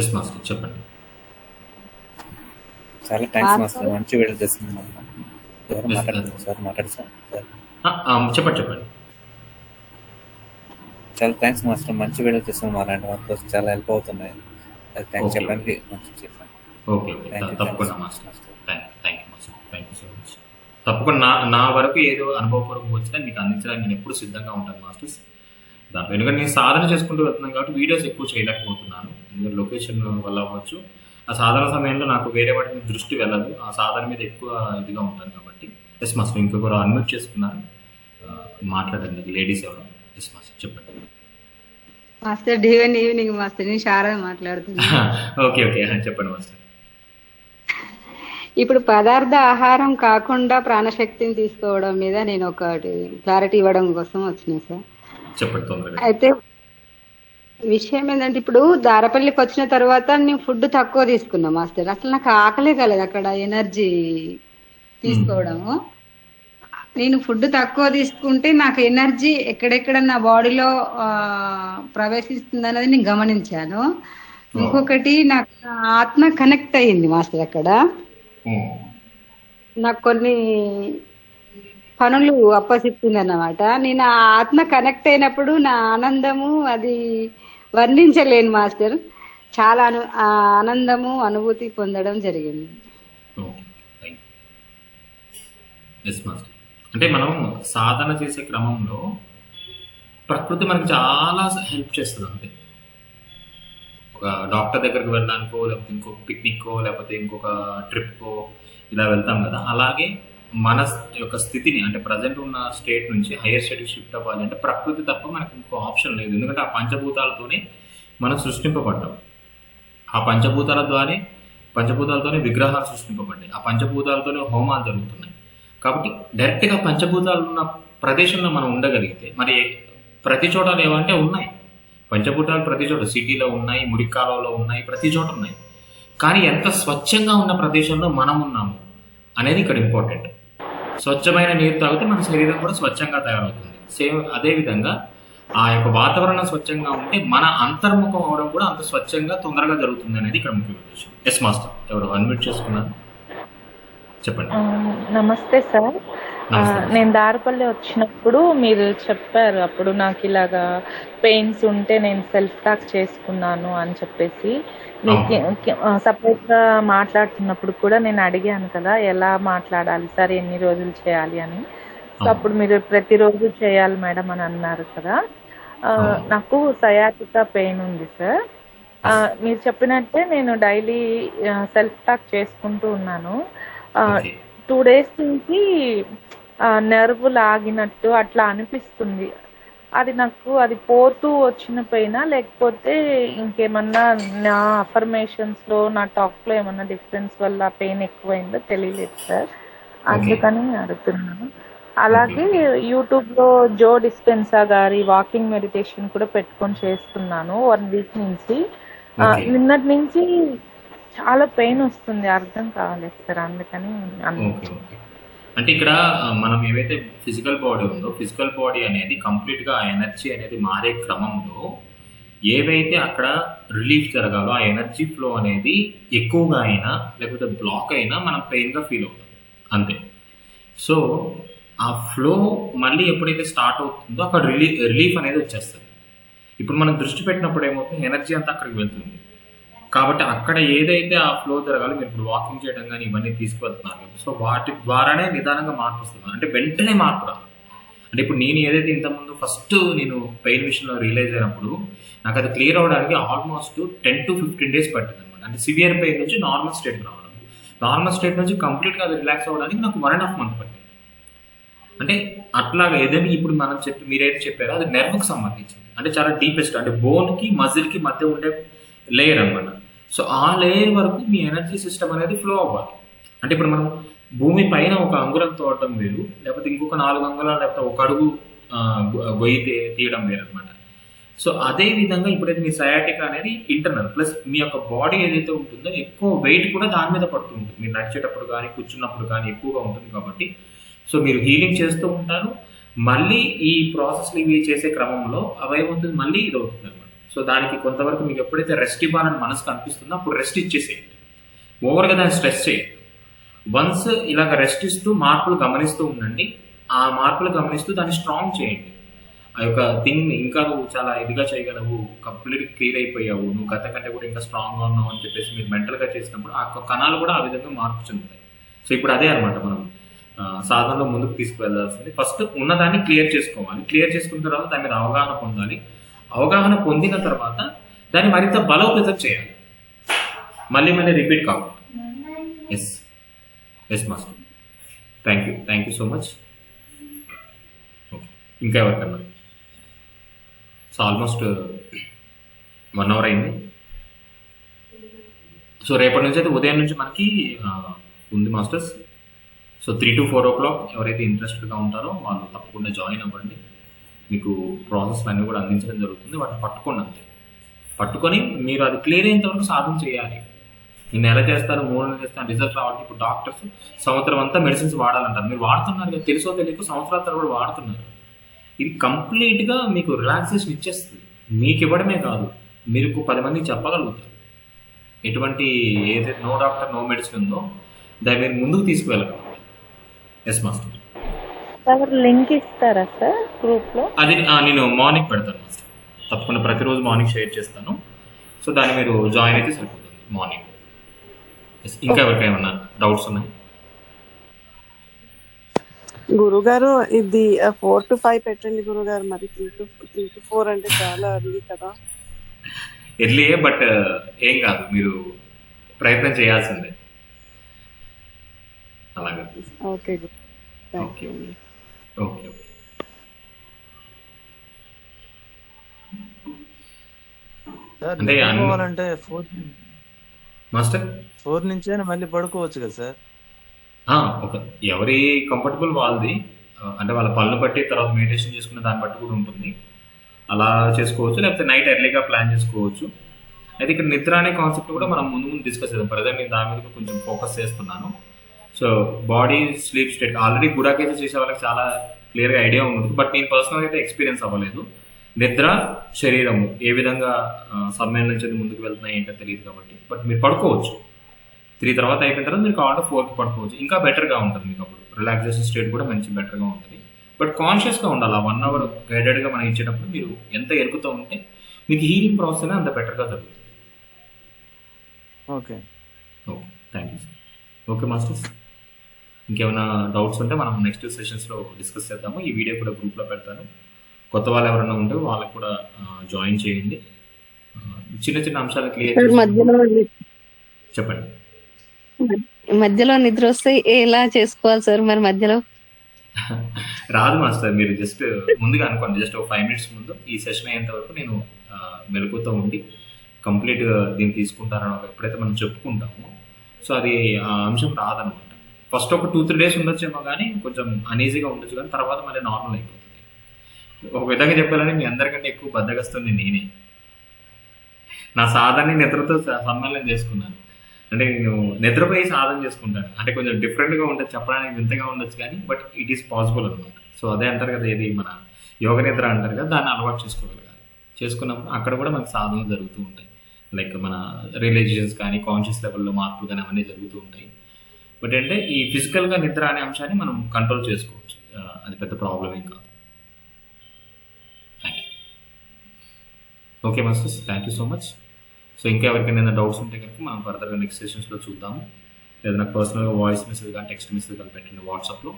ఎస్ మాస్టర్, చెప్పండి. చాలా థ్యాంక్స్ మాస్టర్, మంచి వీడియో చేస్తున్నాం. ఎవరు మాట్లాడుతున్నారు సార్? మాట్లాడుతారు. చెప్పండి. చాలా థ్యాంక్స్ మాస్టర్, మంచి వీడియో చేస్తున్నాం. అలాంటి వాళ్ళ కోసం చాలా హెల్ప్ అవుతున్నాయి. థ్యాంక్స్ చెప్పడానికి చెప్పండి. ఓకే, తప్పకుండా master. Thank you master, thank you so much. తప్పకుండా నా వరకు ఏదో అనుభవపూర్వకం వచ్చినా మీకు అందించడానికి నేను ఎప్పుడు సిద్ధంగా ఉంటాను మాస్టర్స్. దాంట్లో ఎందుకంటే నేను సాధన చేసుకుంటూ వెళ్తున్నాను కాబట్టి వీడియోస్ ఎక్కువ చేయలేకపోతున్నాను. ఎందుకంటే లొకేషన్ వల్ల అవ్వచ్చు. ఆ సాధన సమయంలో నాకు వేరే వాటి మీద దృష్టి వెళ్ళదు, ఆ సాధన మీద ఎక్కువ ఇదిగా ఉంటాను కాబట్టి. ఎస్ మాస్టర్, ఇంకొకరు అన్మ్యూట్ చేసుకున్నాను, మాట్లాడండి. లేడీస్ ఎవరు? ఎస్ మాస్టర్, చెప్పండి. మాస్టర్ డివైన్ ఈవినింగ్ మాస్టర్, నేను శారద మాట్లాడుతున్నా. ఓకే, చెప్పండి మాస్టర్. ఇప్పుడు పదార్థ ఆహారం కాకుండా ప్రాణశక్తిని తీసుకోవడం మీద నేను ఒకటి క్లారిటీ ఇవ్వడం కోసం వచ్చినా సార్. చెప్పండి తొందరగా. అయితే విషయం ఏంటంటే ఇప్పుడు దారపల్లికి వచ్చిన తర్వాత నేను ఫుడ్ తక్కువ తీసుకున్నా మాస్టర్. అసలు నాకు ఆకలే కాలేదు అక్కడ ఎనర్జీ తీసుకోవడము. నేను ఫుడ్ తక్కువ తీసుకుంటే నాకు ఎనర్జీ ఎక్కడెక్కడ నా బాడీలో ప్రవేశిస్తుంది అనేది నేను గమనించాను. ఇంకొకటి నాకు ఆత్మ కనెక్ట్ అయ్యింది మాస్టర్. అక్కడ నాకు కొన్ని పనులు అప్పసిప్పింది అన్నమాట. నేను ఆ ఆత్మ కనెక్ట్ అయినప్పుడు నా ఆనందము అది వర్ణించలేను మాస్టర్. చాలా ఆనందము అనుభూతి పొందడం జరిగింది. అంటే మనం సాధన చేసే క్రమంలో ప్రకృతి మనకి చాలా హెల్ప్ చేస్తుంది. అంతే, ఒక డాక్టర్ దగ్గరికి వెళ్ళడానికో లేకపోతే ఇంకో పిక్నిక్కో లేకపోతే ఇంకొక ట్రిప్కో ఇలా వెళ్తాం కదా, అలాగే మన యొక్క స్థితిని అంటే ప్రజెంట్ ఉన్న స్టేట్ నుంచి హైయర్ స్టేట్కి షిఫ్ట్ అవ్వాలి అంటే ప్రకృతి తప్ప మనకు ఇంకో ఆప్షన్ లేదు. ఎందుకంటే ఆ పంచభూతాలతోనే మనం సృష్టింపబడ్డాం. ఆ పంచభూతాలతోనే విగ్రహాలు సృష్టింపబడ్డాయి. ఆ పంచభూతాలతోనే హోమాలు జరుగుతున్నాయి. కాబట్టి డైరెక్ట్గా పంచభూతాలు ఉన్న ప్రదేశంలో మనం ఉండగలిగితే, మరి ప్రతి చోట లేవంటే ఉన్నాయి పంచభూతాలు, ప్రతి చోట సిటీలో ఉన్నాయి, మురికాలలో ఉన్నాయి, ప్రతి చోట ఉన్నాయి. కానీ ఎంత స్వచ్ఛంగా ఉన్న ప్రదేశంలో మనం ఉన్నాము అనేది ఇక్కడ ఇంపార్టెంట్. స్వచ్ఛమైన నీరు తాగితే మన శరీరం కూడా స్వచ్ఛంగా తయారవుతుంది. సేమ్ అదేవిధంగా ఆ యొక్క వాతావరణం స్వచ్ఛంగా ఉంటే మన అంతర్ముఖం అవడం కూడా అంత స్వచ్ఛంగా తొందరగా జరుగుతుంది అనేది ఇక్కడ ముఖ్య ఉద్దేశం. ఎస్ మాస్టర్, ఎవరు అన్మ్యూట్ చేసుకున్నారు? చెప్పండి. నమస్తే సార్. నేను దారపల్లి వచ్చినప్పుడు మీరు చెప్పారు, అప్పుడు నాకు ఇలాగా పెయిన్స్ ఉంటే నేను సెల్ఫ్ టాక్ చేసుకున్నాను అని చెప్పేసి. సపరేట్గా మాట్లాడుతున్నప్పుడు కూడా నేను అడిగాను కదా ఎలా మాట్లాడాలి సార్, ఎన్ని రోజులు చేయాలి అని. సో అప్పుడు మీరు ప్రతిరోజు చేయాలి మేడం అని అన్నారు కదా. నాకు సయాటికా పెయిన్ ఉంది సార్. మీరు చెప్పినట్టే నేను డైలీ సెల్ఫ్ టాక్ చేసుకుంటూ ఉన్నాను. ఓకే 2 days నుంచి నెర్వ్ లాగినట్టు అట్లా అనిపిస్తుంది. అది పోతూ వచ్చిన పెయినా, లేకపోతే ఇంకేమన్నా నా అఫర్మేషన్స్లో నా టాక్లో ఏమన్నా డిఫరెన్స్ వల్ల పెయిన్ ఎక్కువైందో తెలియలేదు సార్, అందుకని అడుగుతున్నాను. అలాగే యూట్యూబ్లో జో డిస్పెన్సా గారి వాకింగ్ మెడిటేషన్ కూడా పెట్టుకొని చేస్తున్నాను 1 week నుంచి. నిన్నటి నుంచి చాలా పెయిన్ వస్తుంది, అర్థం కాలేదు సార్, అందుకని ఓకే ఓకే అంటే ఇక్కడ మనం ఏవైతే ఫిజికల్ బాడీ ఉందో, ఫిజికల్ బాడీ అనేది కంప్లీట్గా ఆ ఎనర్జీ అనేది మారే క్రమంలో ఏవైతే అక్కడ రిలీఫ్ జరగాలో ఆ ఎనర్జీ ఫ్లో అనేది ఎక్కువగా అయినా లేకపోతే బ్లాక్ అయినా మనం పెయిన్గా ఫీల్ అవుతాం అంతే. సో ఆ ఫ్లో మళ్ళీ ఎప్పుడైతే స్టార్ట్ అవుతుందో అక్కడ రిలీఫ్ అనేది వచ్చేస్తుంది. ఇప్పుడు మనం దృష్టి పెట్టినప్పుడు ఏమవుతుంది, ఎనర్జీ అంతా అక్కడికి వెళ్తుంది. కాబట్టి అక్కడ ఏదైతే ఆ ఫ్లో జరగాలి, మీరు ఇప్పుడు వాకింగ్ చేయడం కానీ ఇవన్నీ తీసుకువెళ్తున్నారు కదా, సో వాటి ద్వారానే నిదానంగా మార్పు వస్తుంది. అంటే వెంటనే మార్పు రాదు. అంటే ఇప్పుడు నేను ఏదైతే ఇంతకుముందు ఫస్ట్ నేను పెయిన్ విషయంలో రియలైజ్ అయినప్పుడు నాకు అది క్లియర్ అవడానికి ఆల్మోస్ట్ 10 to 15 days పట్టింది అనమాట. అంటే సివియర్ పెయిన్ నుంచి నార్మల్ స్టేట్కి రావడం, నార్మల్ స్టేట్ నుంచి కంప్లీట్గా అది రిలాక్స్ అవ్వడానికి నాకు 1.5 months పట్టింది. అంటే అట్లాగా ఏదైనా ఇప్పుడు మనం మీరైతే చెప్పారో అది నెర్వ్కి సంబంధించింది. అంటే చాలా డీపెస్ట్, అంటే బోన్కి మజిల్కి మధ్య ఉండే లేయర్ అనమాట. సో ఆ లేయర్ వరకు మీ ఎనర్జీ సిస్టమ్ అనేది ఫ్లో అవ్వాలి. అంటే ఇప్పుడు మనం భూమి పైన ఒక అంగుళం తోడటం వేరు, లేకపోతే ఇంకొక 4 అంగుళాలు లేకపోతే 1 అడుగు గొయ్యి తీయడం వేరు అనమాట. సో అదే విధంగా ఇప్పుడైతే మీ సయాటిక్ అనేది ఇంటర్నల్ ప్లస్ మీ యొక్క బాడీ ఏదైతే ఉంటుందో ఎక్కువ వెయిట్ కూడా దాని మీద పడుతూ ఉంటుంది. మీరు నడిచేటప్పుడు కానీ కూర్చున్నప్పుడు కానీ ఎక్కువగా ఉంటుంది కాబట్టి సో మీరు హీలింగ్ చేస్తూ ఉంటారు. మళ్ళీ ఈ ప్రాసెస్లు ఇవి చేసే క్రమంలో అవేమవుతుంది, మళ్ళీ ఇది అవుతుంది అనమాట. సో దానికి కొంతవరకు మీకు ఎప్పుడైతే రెస్ట్ ఇవ్వాలని మనసుకు అనిపిస్తుందో అప్పుడు రెస్ట్ ఇచ్చేసేయండి, ఓవర్గా దాన్ని స్ట్రెస్ చేయండి. వన్స్ ఇలాగ రెస్ట్ ఇస్తూ మార్పులు గమనిస్తూ ఉండండి. ఆ మార్పులు గమనిస్తూ దాన్ని స్ట్రాంగ్ చేయండి. ఆ యొక్క థింగ్ ఇంకా నువ్వు చాలా ఇదిగా చేయగలవు, కంప్లీట్ క్లియర్ అయిపోయావు, నువ్వు గత కంటే కూడా ఇంకా స్ట్రాంగ్గా ఉన్నావు అని చెప్పేసి మీరు మెంటల్గా చేసినప్పుడు ఆ కణాలు కూడా ఆ విధంగా మార్పు చెందుతాయి. సో ఇప్పుడు అదే అనమాట మనం సాధనలో ముందుకు తీసుకువెళ్ళాల్సింది. ఫస్ట్ ఉన్నదాన్ని క్లియర్ చేసుకోవాలి, క్లియర్ చేసుకున్న తర్వాత దాని మీద అవగాహన పొందాలి. అవగాహన పొందిన తర్వాత దాన్ని మరింత బలోపేతం చేయాలి, మళ్ళీ మళ్ళీ రిపీట్ కాకుండా. Yes master, thank you so much. Okay, ఇంకా ఎవరికన్నా? సో ఆల్మోస్ట్ 1 hour అయింది. సో రేపటి నుంచి అయితే ఉదయం నుంచి మనకి ఉంది మాస్టర్స్. సో 3 to 4 o'clock ఎవరైతే ఇంట్రెస్టెడ్గా ఉంటారో వాళ్ళు తప్పకుండా జాయిన్ అవ్వండి. మీకు ప్రాసెస్ అన్నీ కూడా అందించడం జరుగుతుంది. వాటిని పట్టుకోండి, అంతే. పట్టుకొని మీరు అది క్లియర్ అయ్యేంత వరకు సాధన చేయాలి. నేను నెల చేస్తాను, 3 నెలలు చేస్తాను, రిజల్ట్ రావాలి. ఇప్పుడు డాక్టర్స్ సంవత్సరం అంతా మెడిసిన్స్ వాడాలంటారు. మీరు వాడుతున్నారు కదా, తెలుసో తెలియక సంవత్సరాల తర్వాత కూడా వాడుతున్నారు. ఇది కంప్లీట్గా మీకు రిలాక్సేషన్ ఇచ్చేస్తుంది. మీకు ఇవ్వడమే కాదు, మీరు 10 మందికి చెప్పగలుగుతారు. ఎటువంటి ఏదైతే నో డాక్టర్ నో మెడిసిన్ ఉందో దాన్ని మీరు ముందుకు తీసుకువెళ్ళగలరు. Yes master. లింక్ ఇస్తారా సార్ గ్రూప్లో? అది నేను మార్నింగ్ పెడతాను మాస్టర్, తప్పకుండా ప్రతిరోజు మార్నింగ్ షేర్ చేస్తాను. సో దాన్ని మీరు జాయిన్ అయితే సరిపోతుంది మార్నింగ్. ఇంకా ఎవరికైనా డౌట్స్ ఉన్నాయి? గురుగారు ఇది 4 to 5 పెట్టండి గురుగారు. మరి 3 to 4 అంటే చాలా అర్లీ కదా. ఎర్లీయే, బట్ ఏం కాదు, మీరు ప్రయత్నం చేయాల్సిందే. అలాగే. Okay okay okay. అంటే అంటే 4 మాస్టర్ 4 నుంచి అయినా మళ్ళీ పడుకోవచ్చు కదా సార్? ఓకే, ఎవరి కంఫర్టబుల్ వాళ్ళది. అంటే వాళ్ళ పనులు బట్టి తర్వాత మెడిటేషన్ చేసుకునే దాన్ని బట్టి కూడా ఉంటుంది. అలా చేసుకోవచ్చు, లేకపోతే నైట్ ఎర్లీగా ప్లాన్ చేసుకోవచ్చు. అయితే ఇక్కడ నిద్ర అనే కాన్సెప్ట్ కూడా మనం ముందు డిస్కస్ చేద్దాం. ప్రజెంట్ నేను దాని మీద కొంచెం ఫోకస్ చేస్తున్నాను. So body sleep state already గుడాకేజ్ చేసే వాళ్ళకి చాలా క్లియర్గా ఐడియా ఉంటుంది, బట్ నేను పర్సనల్గా అయితే ఎక్స్పీరియన్స్ అవ్వలేదు. నిద్ర శరీరము ఏ విధంగా సమ్మేళనం నుంచి ముందుకు వెళ్తున్నాయి ఏంటో తెలియదు కాబట్టి. బట్ మీరు పడుకోవచ్చు 3 తర్వాత అయిపోయిన తర్వాత మీరు కావాలంటే 4కి పడుకోవచ్చు. ఇంకా బెటర్గా ఉంటుంది మీకు, అప్పుడు రిలాక్సేషన్ స్టేట్ కూడా మంచి బెటర్గా ఉంటుంది. బట్ కాన్షియస్గా ఉండాలి. 1 hour గైడెడ్గా మనం ఇచ్చేటప్పుడు మీరు ఎంత ఎరుకుతూ ఉంటే మీకు హీలింగ్ ప్రాసెస్ అయినా అంత బెటర్గా జరుగుతుంది. Okay thank you sir. Okay masters, ఇంకేమైనా డౌట్స్ ఉంటే మనం నెక్స్ట్ సెషన్స్లో డిస్కస్ చేద్దాము. ఈ వీడియో కూడా గ్రూప్లో పెడతాను. కొత్త వాళ్ళు ఎవరైనా ఉంటే వాళ్ళకు కూడా జాయిన్ చేయండి. చిన్న చిన్న అంశాలు క్లియర్ సార్ మధ్యలో చెప్పండి. మధ్యలో నిద్ర వస్తే ఎలా చేసుకోవాలి సార్ మరి మధ్యలో? రాదు మాస్టర్, మీరు జస్ట్ ముందుగా అనుకోండి, జస్ట్ ఒక 5 minutes ముందు ఈ సెషన్ అయ్యేంత వరకు నేను మెలకుతో ఉండి కంప్లీట్ దీన్ని తీసుకుంటారని ఎప్పుడైతే మనం చెప్పుకుంటామో సో అది ఆ అంశం రాదనమాట. ఫస్ట్ ఒక 2-3 days ఉండొచ్చేమో కానీ కొంచెం అనీజీగా ఉండొచ్చు, కానీ తర్వాత మళ్ళీ నార్మల్ అయిపోతుంది. ఒక విధంగా చెప్పాలని మీ అందరికంటే ఎక్కువ బద్దగస్తుంది నేనే. నా సాధనని నిద్రతో సమ్మేళనం చేసుకున్నాను. అంటే నేను నిద్రపోయి సాధన చేసుకుంటాను. అంటే కొంచెం డిఫరెంట్గా ఉండొచ్చు, చెప్పడానికి వింతగా ఉండొచ్చు, కానీ బట్ ఇట్ ఈస్ పాసిబుల్ అనమాట. సో అదే అంటారు కదా, ఏది మన యోగ నిద్ర అంటారు కదా, దాన్ని అలవాటు చేసుకోగలగాలి. చేసుకున్నప్పుడు అక్కడ కూడా మనకు సాధనలు జరుగుతూ ఉంటాయి. లైక్ మన రిలేషన్స్ కానీ కాన్షియస్ లెవెల్లో మార్పులు కానీ అవన్నీ జరుగుతూ ఉంటాయి. బట్ అంటే ఈ ఫిజికల్గా నిద్ర అనే అంశాన్ని మనం కంట్రోల్ చేసుకోవచ్చు, అది పెద్ద ప్రాబ్లం ఏం కాదు. Thank you. Okay masters, thank you so much. So ఇంకా ఎవరికైనా డౌట్స్ ఉంటే కనుక మనం ఫర్దర్గా నెక్స్ట్ సెషన్స్లో చూద్దాము. లేదా నాకు పర్సనల్గా వాయిస్ మెసేజ్ కానీ టెక్స్ట్ మెసేజ్ కానీ పెట్టండి వాట్సాప్లో,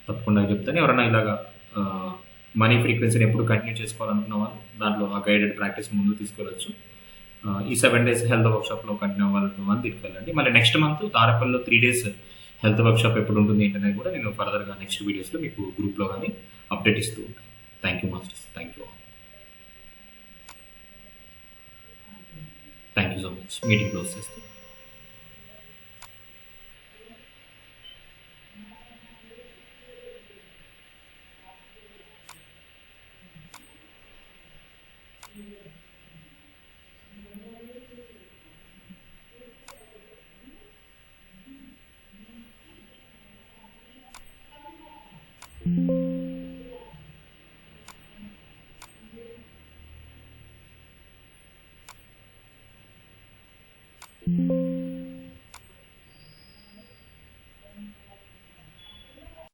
తప్పకుండా చెప్తాను. ఎవరైనా ఇలాగా మనీ ఫ్రీక్వెన్సీని ఎప్పుడు కంటిన్యూ చేసుకోవాలనుకున్న వాళ్ళు దాంట్లో ఆ గైడెడ్ ప్రాక్టీస్ ముందు తీసుకెళ్ళచ్చు. ఈ 7 days హెల్త్ వర్క్షాప్లో కంటిన్యూ అవ్వాలనుకున్న వాళ్ళు తీసుకెళ్ళండి. మళ్ళీ నెక్స్ట్ మంత్ దారపల్లిలో 3 days హెల్త్ వర్క్షాప్ ఎప్పుడు ఉంటుంది ఏంటనేది కూడా నేను ఫర్దర్గా నెక్స్ట్ వీడియోస్లో మీకు గ్రూప్లో కానీ అప్డేట్ ఇస్తూ ఉంటాను. Thank you masters, thank you. Thank you so much. Meeting close చేస్తాను.